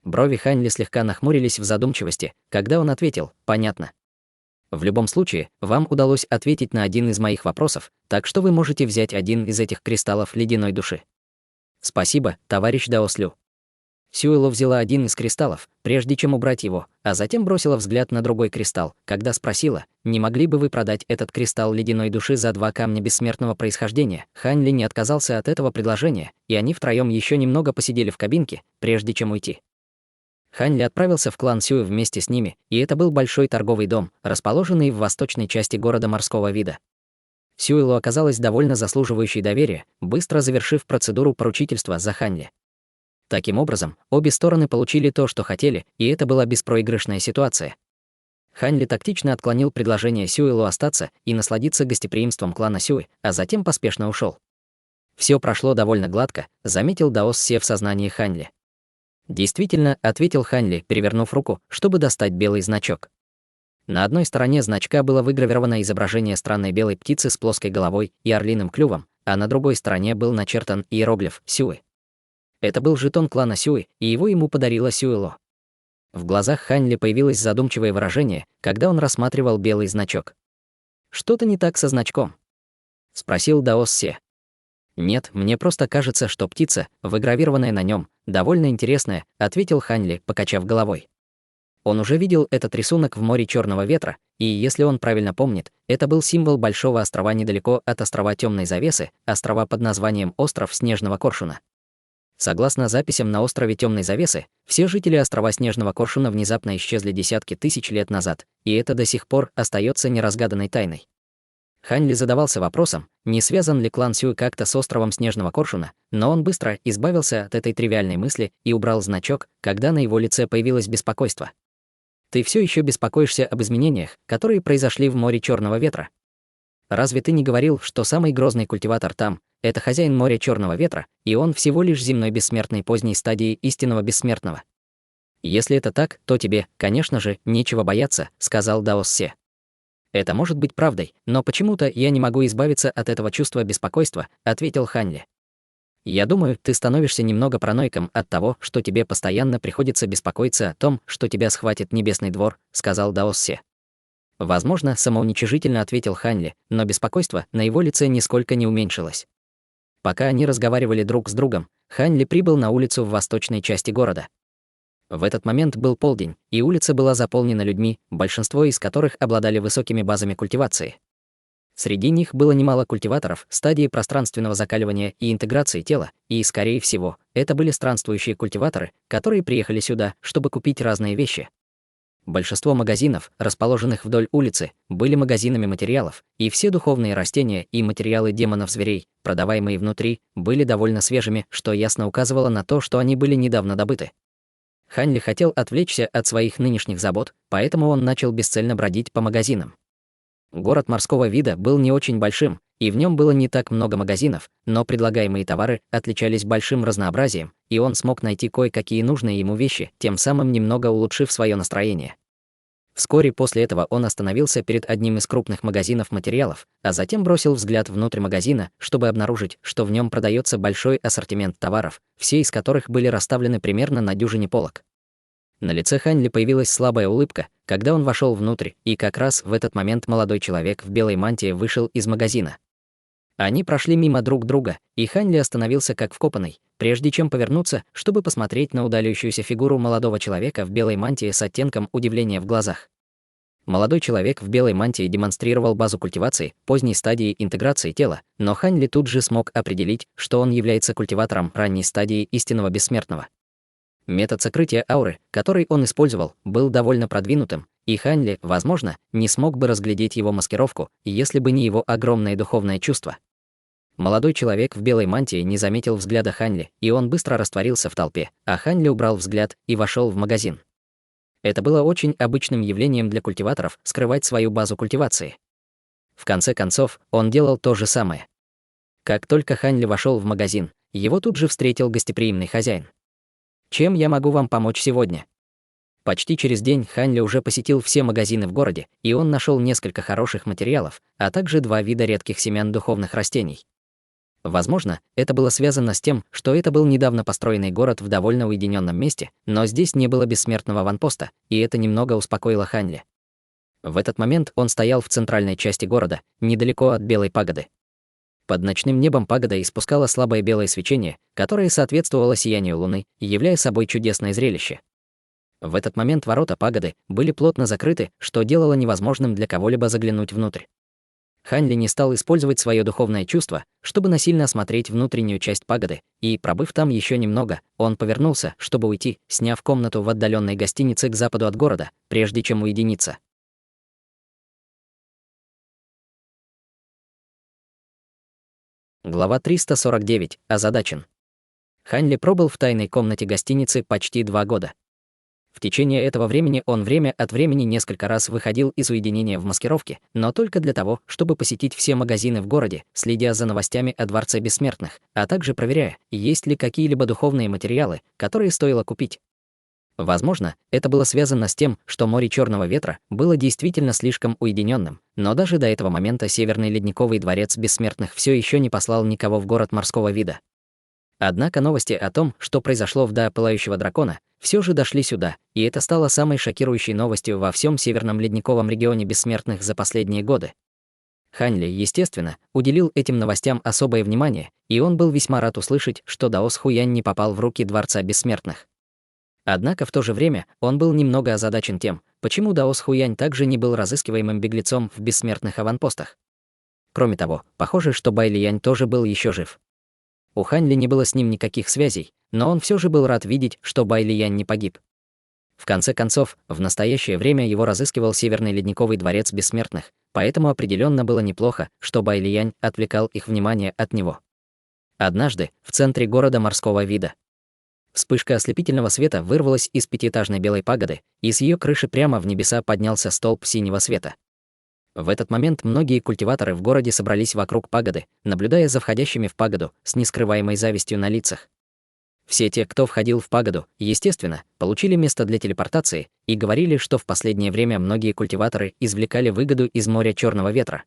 Брови Хань Ли слегка нахмурились в задумчивости, когда он ответил: «Понятно. В любом случае, вам удалось ответить на один из моих вопросов, так что вы можете взять один из этих кристаллов ледяной души». «Спасибо, товарищ Даослю». Сюэло взяла один из кристаллов, прежде чем убрать его, а затем бросила взгляд на другой кристалл, когда спросила: «Не могли бы вы продать этот кристалл ледяной души за 2 камня бессмертного происхождения?» Хань Ли не отказался от этого предложения, и они втроем еще немного посидели в кабинке, прежде чем уйти. Хань Ли отправился в клан Сюэ вместе с ними, и это был большой торговый дом, расположенный в восточной части города морского вида. Сюэлу оказалась довольно заслуживающей доверия, быстро завершив процедуру поручительства за Хань Ли. Таким образом, обе стороны получили то, что хотели, и это была беспроигрышная ситуация. Хань Ли тактично отклонил предложение Сюэлу остаться и насладиться гостеприимством клана Сюэ, а затем поспешно ушел. Все прошло довольно гладко, заметил Даос Се в сознании Хань Ли. Действительно, ответил Хань Ли, перевернув руку, чтобы достать белый значок. На одной стороне значка было выгравировано изображение странной белой птицы с плоской головой и орлиным клювом, а на другой стороне был начертан иероглиф Сюэ. Это был жетон клана Сюэ, и его ему подарила Сюэло. В глазах Хань Ли появилось задумчивое выражение, когда он рассматривал белый значок. «Что-то не так со значком?» — спросил Даос Се. «Нет, мне просто кажется, что птица, выгравированная на нем, довольно интересная», — ответил Хань Ли, покачав головой. Он уже видел этот рисунок в море Черного ветра, и, если он правильно помнит, это был символ большого острова недалеко от острова Темной завесы, острова под названием Остров Снежного Коршуна. Согласно записям на острове Темной завесы, все жители острова Снежного Коршуна внезапно исчезли десятки тысяч лет назад, и это до сих пор остается неразгаданной тайной. Хань Ли задавался вопросом, не связан ли клан Сюэ как-то с островом Снежного Коршуна, но он быстро избавился от этой тривиальной мысли и убрал значок, когда на его лице появилось беспокойство. «Ты все еще беспокоишься об изменениях, которые произошли в море Черного ветра? Разве ты не говорил, что самый грозный культиватор там — это хозяин моря Черного ветра, и он всего лишь земной бессмертный поздней стадии истинного бессмертного? Если это так, то тебе, конечно же, нечего бояться», — сказал Даос Се. «Это может быть правдой, но почему-то я не могу избавиться от этого чувства беспокойства», — ответил Хань Ли. «Я думаю, ты становишься немного параноиком от того, что тебе постоянно приходится беспокоиться о том, что тебя схватит Небесный двор», — сказал Даос Се. «Возможно», — самоуничижительно ответил Хань Ли, но беспокойство на его лице нисколько не уменьшилось. Пока они разговаривали друг с другом, Хань Ли прибыл на улицу в восточной части города. В этот момент был полдень, и улица была заполнена людьми, большинство из которых обладали высокими базами культивации. Среди них было немало культиваторов стадии пространственного закаливания и интеграции тела, и, скорее всего, это были странствующие культиваторы, которые приехали сюда, чтобы купить разные вещи. Большинство магазинов, расположенных вдоль улицы, были магазинами материалов, и все духовные растения и материалы демонов-зверей, продаваемые внутри, были довольно свежими, что ясно указывало на то, что они были недавно добыты. Хань Ли хотел отвлечься от своих нынешних забот, поэтому он начал бесцельно бродить по магазинам. Город морского вида был не очень большим, и в нем было не так много магазинов, но предлагаемые товары отличались большим разнообразием, и он смог найти кое-какие нужные ему вещи, тем самым немного улучшив свое настроение. Вскоре после этого он остановился перед одним из крупных магазинов материалов, а затем бросил взгляд внутрь магазина, чтобы обнаружить, что в нем продается большой ассортимент товаров, все из которых были расставлены примерно на дюжине полок. На лице Хань Ли появилась слабая улыбка, когда он вошел внутрь, и как раз в этот момент молодой человек в белой мантии вышел из магазина. Они прошли мимо друг друга, и Хань Ли остановился как вкопанный, прежде чем повернуться, чтобы посмотреть на удаляющуюся фигуру молодого человека в белой мантии с оттенком удивления в глазах. Молодой человек в белой мантии демонстрировал базу культивации, поздней стадии интеграции тела, но Хань Ли тут же смог определить, что он является культиватором ранней стадии истинного бессмертного. Метод сокрытия ауры, который он использовал, был довольно продвинутым, и Хань Ли, возможно, не смог бы разглядеть его маскировку, если бы не его огромное духовное чувство. Молодой человек в белой мантии не заметил взгляда Хань Ли, и он быстро растворился в толпе, а Хань Ли убрал взгляд и вошел в магазин. Это было очень обычным явлением для культиваторов скрывать свою базу культивации. В конце концов, он делал то же самое. Как только Хань Ли вошел в магазин, его тут же встретил гостеприимный хозяин. «Чем я могу вам помочь сегодня?» Почти через день Хань Ли уже посетил все магазины в городе, и он нашел несколько хороших материалов, а также 2 вида редких семян духовных растений. Возможно, это было связано с тем, что это был недавно построенный город в довольно уединенном месте, но здесь не было бессмертного аванпоста, и это немного успокоило Хань Ли. В этот момент он стоял в центральной части города, недалеко от Белой пагоды. Под ночным небом пагода испускала слабое белое свечение, которое соответствовало сиянию луны, являя собой чудесное зрелище. В этот момент ворота пагоды были плотно закрыты, что делало невозможным для кого-либо заглянуть внутрь. Хань Ли не стал использовать свое духовное чувство, чтобы насильно осмотреть внутреннюю часть пагоды, и, пробыв там еще немного, он повернулся, чтобы уйти, сняв комнату в отдаленной гостинице к западу от города, прежде чем уединиться. Глава 349. Озадачен. Хань Ли пробыл в тайной комнате гостиницы почти 2 года. В течение этого времени он время от времени несколько раз выходил из уединения в маскировке, но только для того, чтобы посетить все магазины в городе, следя за новостями о Дворце Бессмертных, а также проверяя, есть ли какие-либо духовные материалы, которые стоило купить. Возможно, это было связано с тем, что море Черного Ветра было действительно слишком уединенным, но даже до этого момента Северный Ледниковый Дворец Бессмертных все еще не послал никого в город морского вида. Однако новости о том, что произошло в До Пылающего Дракона, все же дошли сюда, и это стало самой шокирующей новостью во всем Северном Ледниковом регионе Бессмертных за последние годы. Хань Ли, естественно, уделил этим новостям особое внимание, и он был весьма рад услышать, что Даос Хуянь не попал в руки Дворца Бессмертных. Однако в то же время он был немного озадачен тем, почему Даос Хуянь также не был разыскиваемым беглецом в бессмертных аванпостах. Кроме того, похоже, что Бай Лиянь тоже был еще жив. У Хань Ли не было с ним никаких связей, но он все же был рад видеть, что Бай Лиянь не погиб. В конце концов, в настоящее время его разыскивал Северный Ледниковый Дворец Бессмертных, поэтому определенно было неплохо, что Бай Лиянь отвлекал их внимание от него. Однажды, в центре города морского вида, вспышка ослепительного света вырвалась из пятиэтажной белой пагоды, и с ее крыши прямо в небеса поднялся столб синего света. В этот момент многие культиваторы в городе собрались вокруг пагоды, наблюдая за входящими в пагоду с нескрываемой завистью на лицах. Все те, кто входил в пагоду, естественно, получили место для телепортации и говорили, что в последнее время многие культиваторы извлекали выгоду из моря Черного Ветра.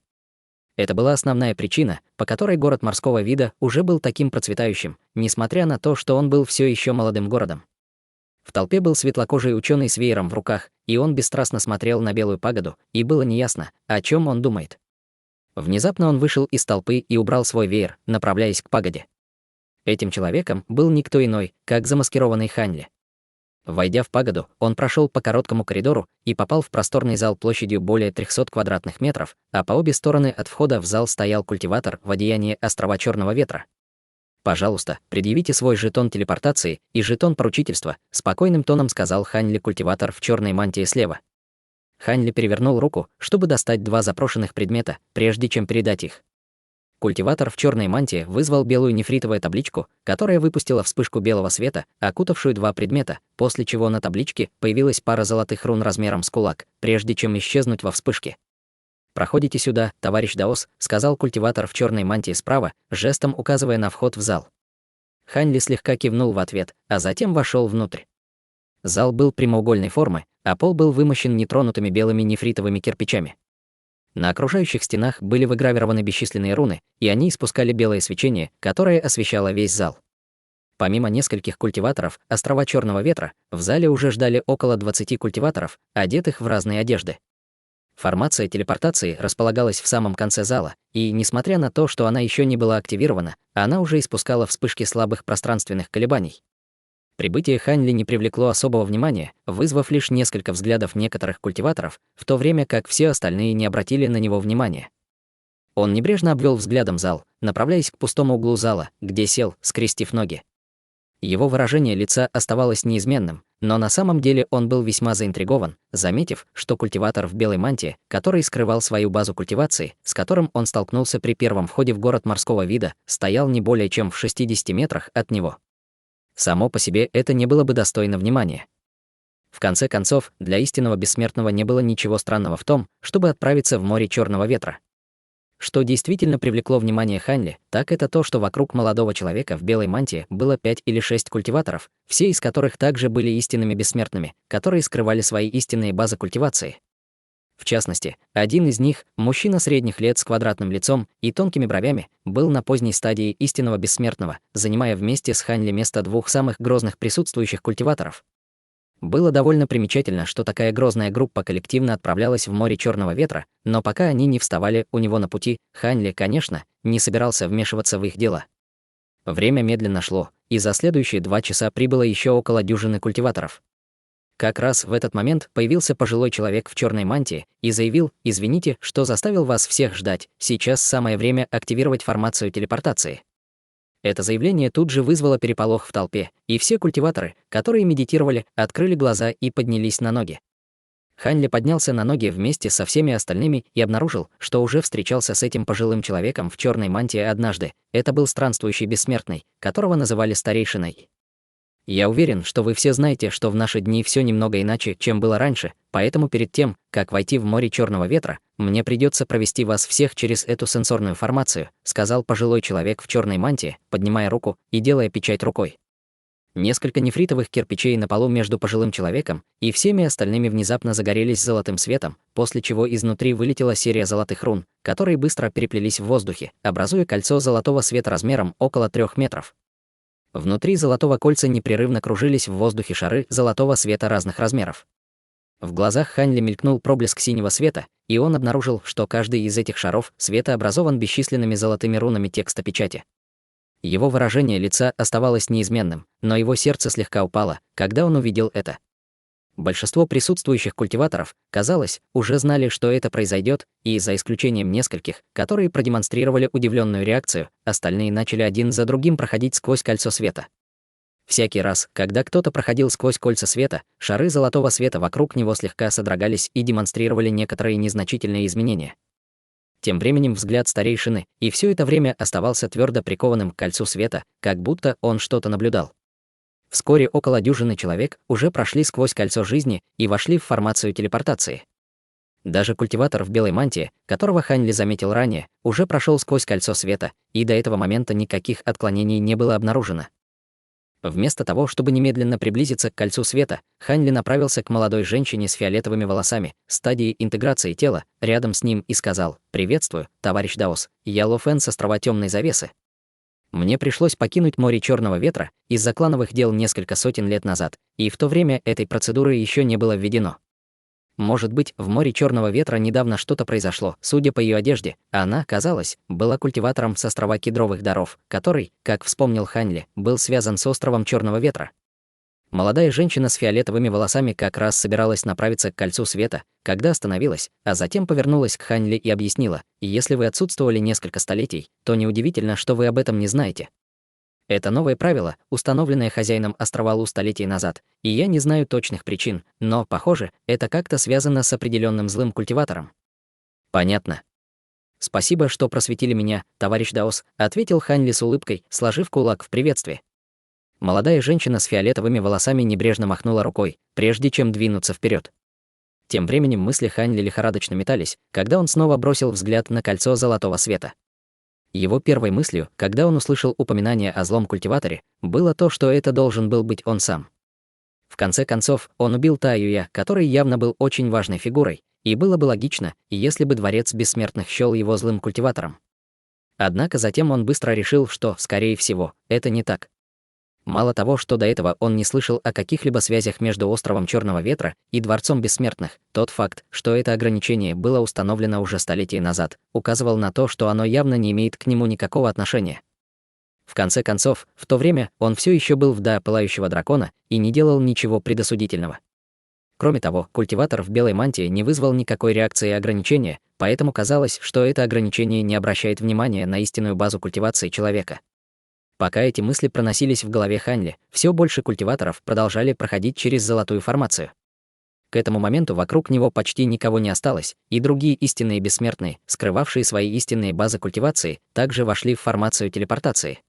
Это была основная причина, по которой город морского вида уже был таким процветающим, несмотря на то, что он был все еще молодым городом. В толпе был светлокожий ученый с веером в руках, и он бесстрастно смотрел на белую пагоду, и было неясно, о чем он думает. Внезапно он вышел из толпы и убрал свой веер, направляясь к пагоде. Этим человеком был никто иной, как замаскированный Хань Ли. Войдя в пагоду, он прошел по короткому коридору и попал в просторный зал площадью более 300 квадратных метров, а по обе стороны от входа в зал стоял культиватор в одеянии Острова Черного Ветра. «Пожалуйста, предъявите свой жетон телепортации и жетон поручительства», спокойным тоном сказал Хань Ли культиватор в черной мантии слева. Хань Ли перевернул руку, чтобы достать 2 запрошенных предмета, прежде чем передать их. Культиватор в черной мантии вызвал белую нефритовую табличку, которая выпустила вспышку белого света, окутавшую 2 предмета, после чего на табличке появилась пара золотых рун размером с кулак, прежде чем исчезнуть во вспышке. «Проходите сюда, товарищ Даос», — сказал культиватор в черной мантии справа, жестом указывая на вход в зал. Хань Ли слегка кивнул в ответ, а затем вошел внутрь. Зал был прямоугольной формы, а пол был вымощен нетронутыми белыми нефритовыми кирпичами. На окружающих стенах были выгравированы бесчисленные руны, и они испускали белое свечение, которое освещало весь зал. Помимо нескольких культиваторов Острова Черного Ветра, в зале уже ждали около 20 культиваторов, одетых в разные одежды. Формация телепортации располагалась в самом конце зала, и, несмотря на то, что она еще не была активирована, она уже испускала вспышки слабых пространственных колебаний. Прибытие Хань Ли не привлекло особого внимания, вызвав лишь несколько взглядов некоторых культиваторов, в то время как все остальные не обратили на него внимания. Он небрежно обвел взглядом зал, направляясь к пустому углу зала, где сел, скрестив ноги. Его выражение лица оставалось неизменным, но на самом деле он был весьма заинтригован, заметив, что культиватор в белой мантии, который скрывал свою базу культивации, с которым он столкнулся при первом входе в город морского вида, стоял не более чем в 60 метрах от него. Само по себе это не было бы достойно внимания. В конце концов, для истинного бессмертного не было ничего странного в том, чтобы отправиться в море Черного Ветра. Что действительно привлекло внимание Хань Ли, так это то, что вокруг молодого человека в белой мантии было 5 или 6 культиваторов, все из которых также были истинными бессмертными, которые скрывали свои истинные базы культивации. В частности, один из них, мужчина средних лет с квадратным лицом и тонкими бровями, был на поздней стадии истинного бессмертного, занимая вместе с Хань Ли место 2 самых грозных присутствующих культиваторов. Было довольно примечательно, что такая грозная группа коллективно отправлялась в море Черного Ветра, но пока они не вставали у него на пути, Хань Ли, конечно, не собирался вмешиваться в их дела. Время медленно шло, и за следующие 2 часа прибыло еще около дюжины культиваторов. Как раз в этот момент появился пожилой человек в черной мантии и заявил: «Извините, что заставил вас всех ждать, сейчас самое время активировать формацию телепортации». Это заявление тут же вызвало переполох в толпе, и все культиваторы, которые медитировали, открыли глаза и поднялись на ноги. Хань Ли поднялся на ноги вместе со всеми остальными и обнаружил, что уже встречался с этим пожилым человеком в черной мантии однажды. Это был странствующий бессмертный, которого называли старейшиной. Я уверен, что вы все знаете, что в наши дни все немного иначе, чем было раньше, поэтому перед тем, как войти в море черного ветра, мне придется провести вас всех через эту сенсорную формацию, сказал пожилой человек в черной мантии, поднимая руку и делая печать рукой. Несколько нефритовых кирпичей на полу между пожилым человеком и всеми остальными внезапно загорелись золотым светом, после чего изнутри вылетела серия золотых рун, которые быстро переплелись в воздухе, образуя кольцо золотого света размером около 3 метров. Внутри золотого кольца непрерывно кружились в воздухе шары золотого света разных размеров. В глазах Хань Ли мелькнул проблеск синего света, и он обнаружил, что каждый из этих шаров света образован бесчисленными золотыми рунами текста печати. Его выражение лица оставалось неизменным, но его сердце слегка упало, когда он увидел это. Большинство присутствующих культиваторов, казалось, уже знали, что это произойдет, и за исключением нескольких, которые продемонстрировали удивленную реакцию, остальные начали один за другим проходить сквозь кольцо света. Всякий раз, когда кто-то проходил сквозь кольца света, шары золотого света вокруг него слегка содрогались и демонстрировали некоторые незначительные изменения. Тем временем взгляд старейшины и все это время оставался твердо прикованным к кольцу света, как будто он что-то наблюдал. Вскоре около дюжины человек уже прошли сквозь кольцо жизни и вошли в формацию телепортации. Даже культиватор в белой мантии, которого Хань Ли заметил ранее, уже прошел сквозь кольцо света, и до этого момента никаких отклонений не было обнаружено. Вместо того, чтобы немедленно приблизиться к кольцу света, Хань Ли направился к молодой женщине с фиолетовыми волосами, стадии интеграции тела, рядом с ним и сказал: «Приветствую, товарищ Даос, я Ло Фэн с острова Темной Завесы. Мне пришлось покинуть море черного ветра из-за клановых дел несколько сотен лет назад, и в то время этой процедуры еще не было введено. Может быть, в море черного ветра недавно что-то произошло, судя по ее одежде, она, казалось, была культиватором с острова Кедровых Даров, который, как вспомнил Хань Ли, был связан с островом черного ветра. Молодая женщина с фиолетовыми волосами как раз собиралась направиться к кольцу света, когда остановилась, а затем повернулась к Хань Ли и объяснила: «Если вы отсутствовали несколько столетий, то неудивительно, что вы об этом не знаете. Это новое правило, установленное хозяином острова Лу столетий назад, и я не знаю точных причин, но, похоже, это как-то связано с определенным злым культиватором». «Понятно. Спасибо, что просветили меня, товарищ Даос», ответил Хань Ли с улыбкой, сложив кулак в приветствии. Молодая женщина с фиолетовыми волосами небрежно махнула рукой, прежде чем двинуться вперед. Тем временем мысли Хань Ли лихорадочно метались, когда он снова бросил взгляд на кольцо золотого света. Его первой мыслью, когда он услышал упоминание о злом культиваторе, было то, что это должен был быть он сам. В конце концов, он убил Таюя, который явно был очень важной фигурой, и было бы логично, если бы Дворец Бессмертных счёл его злым культиватором. Однако затем он быстро решил, что, скорее всего, это не так. Мало того, что до этого он не слышал о каких-либо связях между островом Черного Ветра и Дворцом Бессмертных, тот факт, что это ограничение было установлено уже столетия назад, указывал на то, что оно явно не имеет к нему никакого отношения. В конце концов, в то время он все еще был в Да Пылающего Дракона и не делал ничего предосудительного. Кроме того, культиватор в белой мантии не вызвал никакой реакции ограничения, поэтому казалось, что это ограничение не обращает внимания на истинную базу культивации человека. Пока эти мысли проносились в голове Хань Ли, все больше культиваторов продолжали проходить через золотую формацию. К этому моменту вокруг него почти никого не осталось, и другие истинные бессмертные, скрывавшие свои истинные базы культивации, также вошли в формацию телепортации.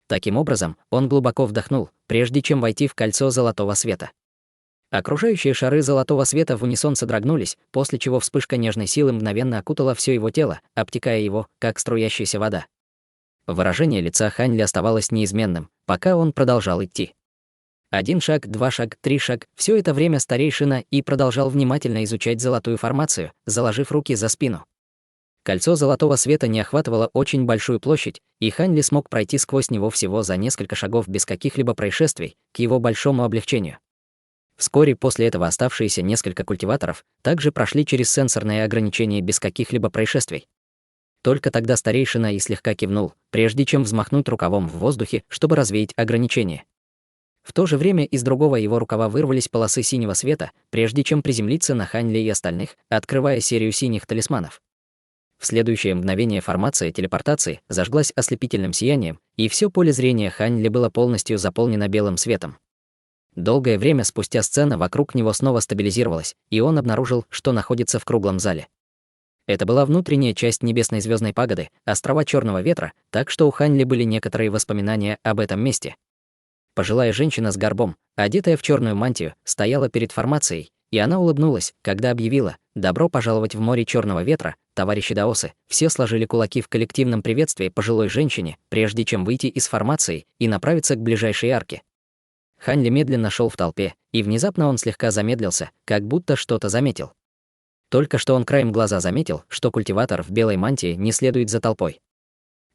Таким образом, он глубоко вдохнул, прежде чем войти в кольцо золотого света. Окружающие шары золотого света в унисон содрогнулись, после чего вспышка нежной силы мгновенно окутала все его тело, обтекая его, как струящаяся вода. Выражение лица Хань Ли оставалось неизменным, пока он продолжал идти. 1 шаг, 2 шаг, 3 шаг, все это время старейшина и продолжал внимательно изучать золотую формацию, заложив руки за спину. Кольцо золотого света не охватывало очень большую площадь, и Хань Ли смог пройти сквозь него всего за несколько шагов без каких-либо происшествий, к его большому облегчению. Вскоре после этого оставшиеся несколько культиваторов также прошли через сенсорные ограничения без каких-либо происшествий. Только тогда старейшина и слегка кивнул, прежде чем взмахнуть рукавом в воздухе, чтобы развеять ограничения. В то же время из другого его рукава вырвались полосы синего света, прежде чем приземлиться на Хань Ли и остальных, открывая серию синих талисманов. В следующее мгновение формация телепортации зажглась ослепительным сиянием, и все поле зрения Хань Ли было полностью заполнено белым светом. Долгое время спустя сцена вокруг него снова стабилизировалась, и он обнаружил, что находится в круглом зале. Это была внутренняя часть небесной звездной пагоды, острова Черного ветра, так что у Хань Ли были некоторые воспоминания об этом месте. Пожилая женщина с горбом, одетая в черную мантию, стояла перед формацией, и она улыбнулась, когда объявила: «Добро пожаловать в море Черного ветра, товарищи даосы». Все сложили кулаки в коллективном приветствии пожилой женщине, прежде чем выйти из формации и направиться к ближайшей арке. Хань Ли медленно шел в толпе, и внезапно он слегка замедлился, как будто что-то заметил. Только что он краем глаза заметил, что культиватор в белой мантии не следует за толпой.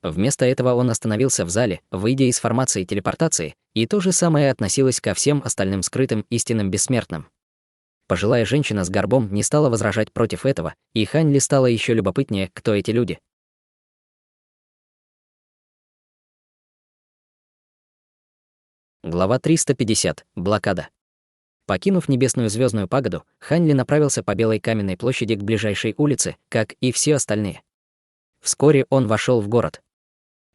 Вместо этого он остановился в зале, выйдя из формации телепортации, и то же самое относилось ко всем остальным скрытым истинным бессмертным. Пожилая женщина с горбом не стала возражать против этого, и Хань Ли стало еще любопытнее, кто эти люди. Глава 350. Блокада. Покинув небесную звездную пагоду, Хань Ли направился по белой каменной площади к ближайшей улице, как и все остальные. Вскоре он вошел в город.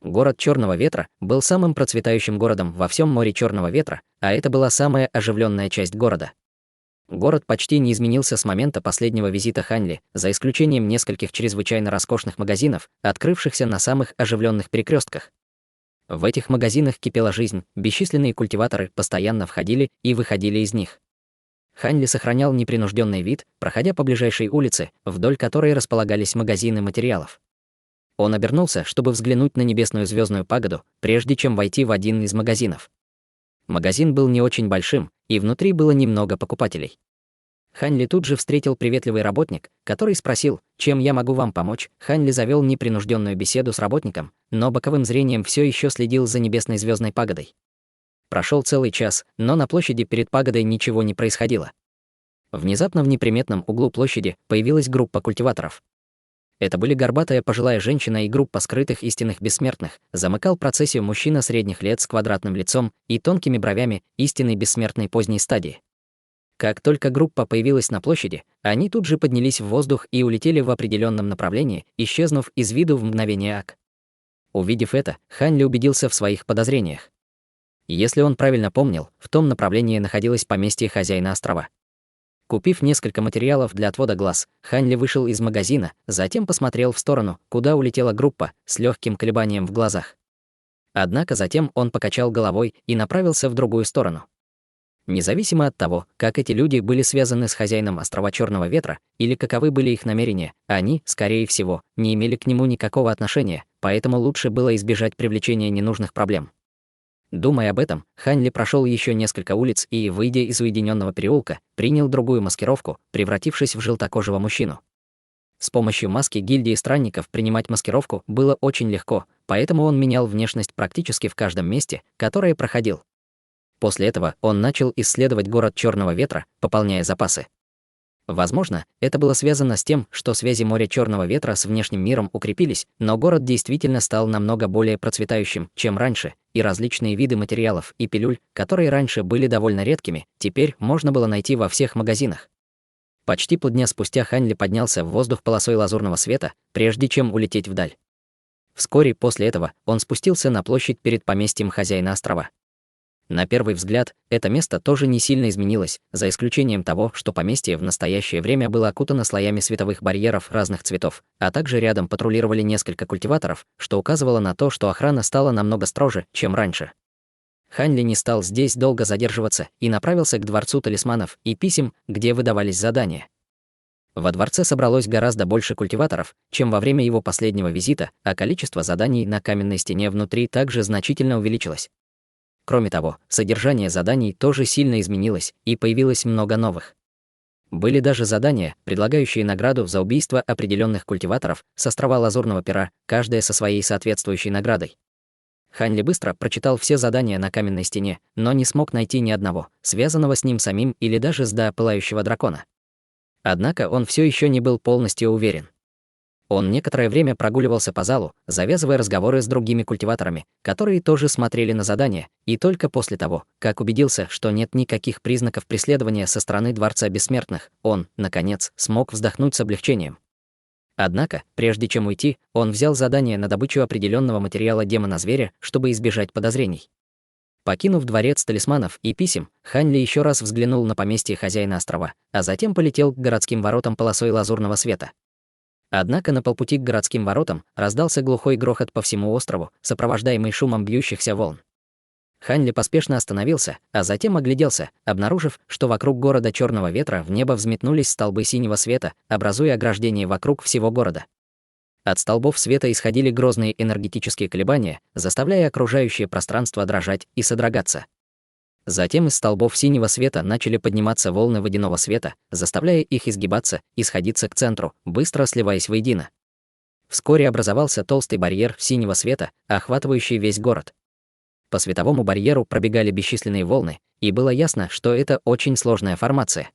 Город Черного ветра был самым процветающим городом во всем море Черного ветра, а это была самая оживленная часть города. Город почти не изменился с момента последнего визита Хань Ли, за исключением нескольких чрезвычайно роскошных магазинов, открывшихся на самых оживленных перекрестках. В этих магазинах кипела жизнь, бесчисленные культиваторы постоянно входили и выходили из них. Хань Ли сохранял непринужденный вид, проходя по ближайшей улице, вдоль которой располагались магазины материалов. Он обернулся, чтобы взглянуть на небесную звездную пагоду, прежде чем войти в один из магазинов. Магазин был не очень большим, и внутри было немного покупателей. Хань Ли тут же встретил приветливый работник, который спросил: «Чем я могу вам помочь?» Хань Ли завел непринужденную беседу с работником, но боковым зрением все еще следил за небесной звездной пагодой. Прошел целый час, но на площади перед пагодой ничего не происходило. Внезапно в неприметном углу площади появилась группа культиваторов. Это были горбатая пожилая женщина и группа скрытых истинных бессмертных. Замыкал процессию мужчина средних лет с квадратным лицом и тонкими бровями, истинный бессмертной поздней стадии. Как только группа появилась на площади, они тут же поднялись в воздух и улетели в определенном направлении, исчезнув из виду в мгновение ока. Увидев это, Хань Ли убедился в своих подозрениях. Если он правильно помнил, в том направлении находилось поместье хозяина острова. Купив несколько материалов для отвода глаз, Хань Ли вышел из магазина, затем посмотрел в сторону, куда улетела группа, с легким колебанием в глазах. Однако затем он покачал головой и направился в другую сторону. Независимо от того, как эти люди были связаны с хозяином острова Черного ветра или каковы были их намерения, они, скорее всего, не имели к нему никакого отношения, поэтому лучше было избежать привлечения ненужных проблем. Думая об этом, Хань Ли прошел еще несколько улиц и, выйдя из уединенного переулка, принял другую маскировку, превратившись в желтокожего мужчину. С помощью маски гильдии странников принимать маскировку было очень легко, поэтому он менял внешность практически в каждом месте, которое проходил. После этого он начал исследовать город Черного ветра, пополняя запасы. Возможно, это было связано с тем, что связи моря Черного ветра с внешним миром укрепились, но город действительно стал намного более процветающим, чем раньше, и различные виды материалов и пилюль, которые раньше были довольно редкими, теперь можно было найти во всех магазинах. Почти полдня спустя Хань Ли поднялся в воздух полосой лазурного света, прежде чем улететь вдаль. Вскоре после этого он спустился на площадь перед поместьем хозяина острова. На первый взгляд, это место тоже не сильно изменилось, за исключением того, что поместье в настоящее время было окутано слоями световых барьеров разных цветов, а также рядом патрулировали несколько культиваторов, что указывало на то, что охрана стала намного строже, чем раньше. Хань Ли не стал здесь долго задерживаться и направился к дворцу талисманов и писем, где выдавались задания. Во дворце собралось гораздо больше культиваторов, чем во время его последнего визита, а количество заданий на каменной стене внутри также значительно увеличилось. Кроме того, содержание заданий тоже сильно изменилось, и появилось много новых. Были даже задания, предлагающие награду за убийство определенных культиваторов с острова Лазурного пера, каждая со своей соответствующей наградой. Хань Ли быстро прочитал все задания на каменной стене, но не смог найти ни одного, связанного с ним самим или даже с Да Пылающего дракона. Однако он все еще не был полностью уверен. Он некоторое время прогуливался по залу, завязывая разговоры с другими культиваторами, которые тоже смотрели на задания, и только после того, как убедился, что нет никаких признаков преследования со стороны Дворца Бессмертных, он, наконец, смог вздохнуть с облегчением. Однако, прежде чем уйти, он взял задание на добычу определенного материала демона-зверя, чтобы избежать подозрений. Покинув дворец талисманов и писем, Хань Ли еще раз взглянул на поместье хозяина острова, а затем полетел к городским воротам полосой лазурного света. Однако на полпути к городским воротам раздался глухой грохот по всему острову, сопровождаемый шумом бьющихся волн. Хань Ли поспешно остановился, а затем огляделся, обнаружив, что вокруг города Черного ветра в небо взметнулись столбы синего света, образуя ограждение вокруг всего города. От столбов света исходили грозные энергетические колебания, заставляя окружающее пространство дрожать и содрогаться. Затем из столбов синего света начали подниматься волны водяного света, заставляя их изгибаться и сходиться к центру, быстро сливаясь воедино. Вскоре образовался толстый барьер синего света, охватывающий весь город. По световому барьеру пробегали бесчисленные волны, и было ясно, что это очень сложная формация.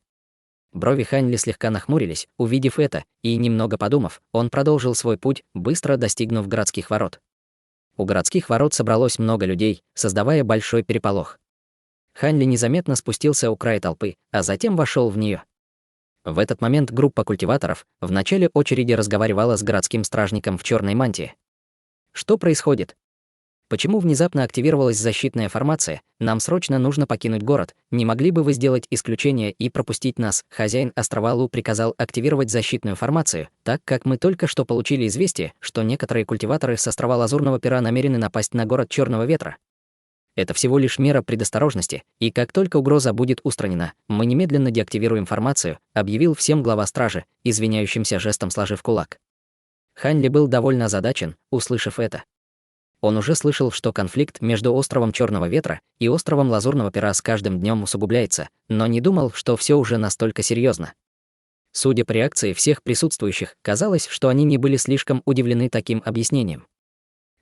Брови Хань Ли слегка нахмурились, увидев это, и, немного подумав, он продолжил свой путь, быстро достигнув городских ворот. У городских ворот собралось много людей, создавая большой переполох. Хань Ли незаметно спустился у края толпы, а затем вошел в нее. В этот момент группа культиваторов в начале очереди разговаривала с городским стражником в черной мантии. Что происходит? Почему внезапно активировалась защитная формация? Нам срочно нужно покинуть город. Не могли бы вы сделать исключение и пропустить нас? Хозяин острова Лу приказал активировать защитную формацию, так как мы только что получили известие, что некоторые культиваторы с острова Лазурного Пера намерены напасть на город Черного Ветра. Это всего лишь мера предосторожности, и как только угроза будет устранена, мы немедленно деактивируем формацию, объявил всем глава стражи, извиняющимся жестом сложив кулак. Хань Ли был довольно озадачен, услышав это. Он уже слышал, что конфликт между островом Черного Ветра и островом Лазурного Пера с каждым днем усугубляется, но не думал, что все уже настолько серьезно. Судя по реакции всех присутствующих, казалось, что они не были слишком удивлены таким объяснением.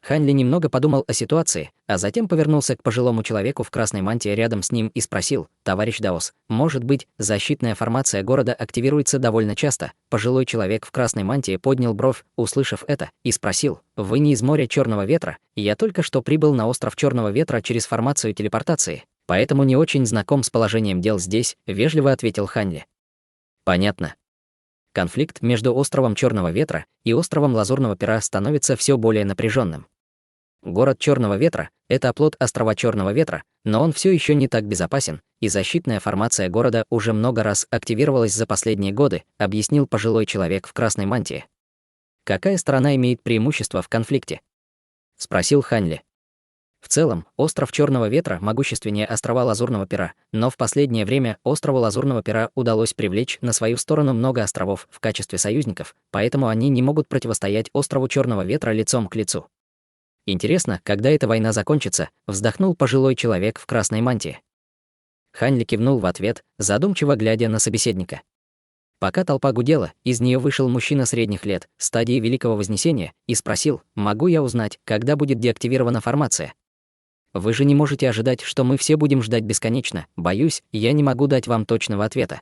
Хань Ли немного подумал о ситуации, а затем повернулся к пожилому человеку в красной мантии рядом с ним и спросил: «Товарищ Даос, может быть, защитная формация города активируется довольно часто?» Пожилой человек в красной мантии поднял бровь, услышав это, и спросил: «Вы не из моря Черного Ветра? Я только что прибыл на остров Черного Ветра через формацию телепортации, поэтому не очень знаком с положением дел здесь», — вежливо ответил Хань Ли. «Понятно». Конфликт между островом Черного Ветра и островом Лазурного Пера становится все более напряженным. Город Черного Ветра — это оплот острова Черного Ветра, но он все еще не так безопасен, и защитная формация города уже много раз активировалась за последние годы, объяснил пожилой человек в красной мантии. «Какая сторона имеет преимущество в конфликте?» — спросил Хань Ли. В целом, остров Черного Ветра могущественнее острова Лазурного Пера, но в последнее время острову Лазурного Пера удалось привлечь на свою сторону много островов в качестве союзников, поэтому они не могут противостоять острову Черного Ветра лицом к лицу. «Интересно, когда эта война закончится?» — вздохнул пожилой человек в красной мантии. Хань Ли кивнул в ответ, задумчиво глядя на собеседника. Пока толпа гудела, из нее вышел мужчина средних лет, стадии Великого Вознесения, и спросил: «Могу я узнать, когда будет деактивирована формация?» «Вы же не можете ожидать, что мы все будем ждать бесконечно. Боюсь, я не могу дать вам точного ответа.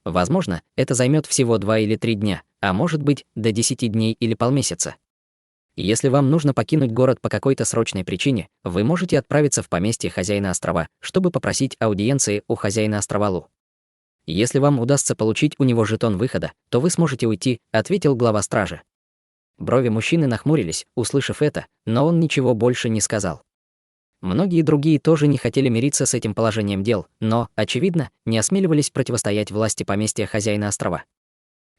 Возможно, это займет всего 2 или 3 дня, а может быть, до 10 дней или полмесяца. Если вам нужно покинуть город по какой-то срочной причине, вы можете отправиться в поместье хозяина острова, чтобы попросить аудиенции у хозяина острова Лу. Если вам удастся получить у него жетон выхода, то вы сможете уйти», — ответил глава стражи. Брови мужчины нахмурились, услышав это, но он ничего больше не сказал. Многие другие тоже не хотели мириться с этим положением дел, но, очевидно, не осмеливались противостоять власти поместья хозяина острова.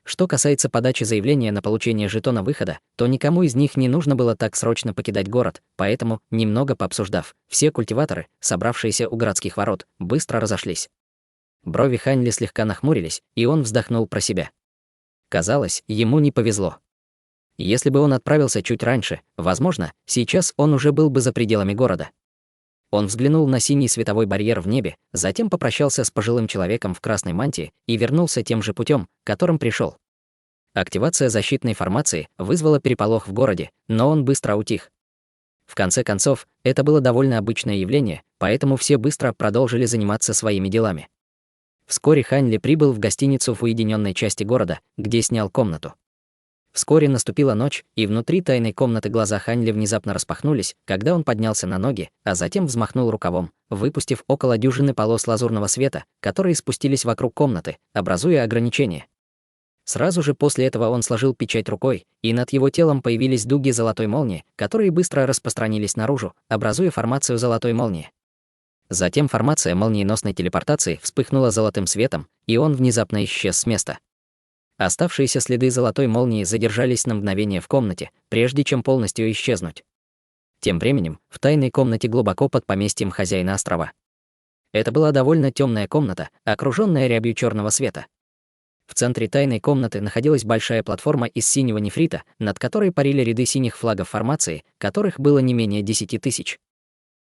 Что касается подачи заявления на получение жетона выхода, то никому из них не нужно было так срочно покидать город, поэтому, немного пообсуждав, все культиваторы, собравшиеся у городских ворот, быстро разошлись. Брови Хань Ли слегка нахмурились, и он вздохнул про себя. Казалось, ему не повезло. Если бы он отправился чуть раньше, возможно, сейчас он уже был бы за пределами города. Он взглянул на синий световой барьер в небе, затем попрощался с пожилым человеком в красной мантии и вернулся тем же путем, которым пришел. Активация защитной формации вызвала переполох в городе, но он быстро утих. В конце концов, это было довольно обычное явление, поэтому все быстро продолжили заниматься своими делами. Вскоре Хань Ли прибыл в гостиницу в уединенной части города, где снял комнату. Вскоре наступила ночь, и внутри тайной комнаты глаза Хань Ли внезапно распахнулись, когда он поднялся на ноги, а затем взмахнул рукавом, выпустив около дюжины полос лазурного света, которые спустились вокруг комнаты, образуя ограничение. Сразу же после этого он сложил печать рукой, и над его телом появились дуги золотой молнии, которые быстро распространились наружу, образуя формацию золотой молнии. Затем формация молниеносной телепортации вспыхнула золотым светом, и он внезапно исчез с места. Оставшиеся следы золотой молнии задержались на мгновение в комнате, прежде чем полностью исчезнуть. Тем временем, в тайной комнате глубоко под поместьем хозяина острова. Это была довольно темная комната, окруженная рябью черного света. В центре тайной комнаты находилась большая платформа из синего нефрита, над которой парили ряды синих флагов формации, которых было не менее 10 тысяч.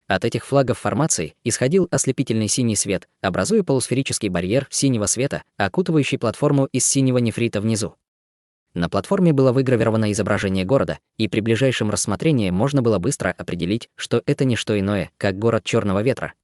От этих флагов формации исходил ослепительный синий свет, образуя полусферический барьер синего света, окутывающий платформу из синего нефрита внизу. На платформе было выгравировано изображение города, и при ближайшем рассмотрении можно было быстро определить, что это не что иное, как город Черного Ветра.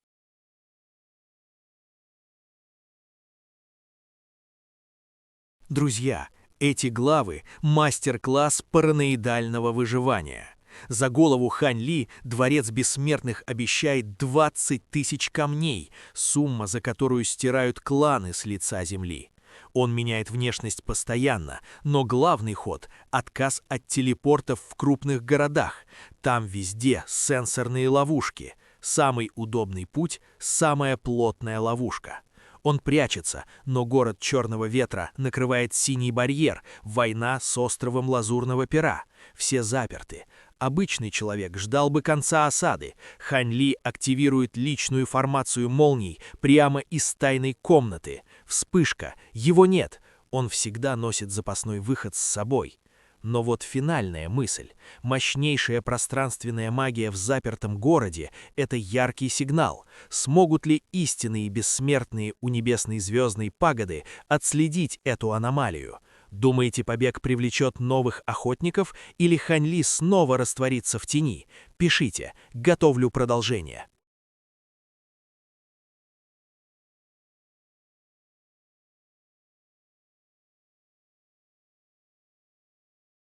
Друзья, эти главы – мастер-класс параноидального выживания. За голову Хань Ли Дворец Бессмертных обещает 20 тысяч камней, сумма, за которую стирают кланы с лица земли. Он меняет внешность постоянно, но главный ход – отказ от телепортов в крупных городах. Там везде сенсорные ловушки. Самый удобный путь – самая плотная ловушка. Он прячется, но город Черного Ветра накрывает синий барьер, война с островом Лазурного Пера. Все заперты. Обычный человек ждал бы конца осады. Хань Ли активирует личную формацию молний прямо из тайной комнаты. Вспышка. Его нет. Он всегда носит запасной выход с собой. Но вот финальная мысль. Мощнейшая пространственная магия в запертом городе — это яркий сигнал. Смогут ли истинные бессмертные у небесной звездной пагоды отследить эту аномалию? Думаете, побег привлечет новых охотников или Хань Ли снова растворится в тени? Пишите, готовлю продолжение.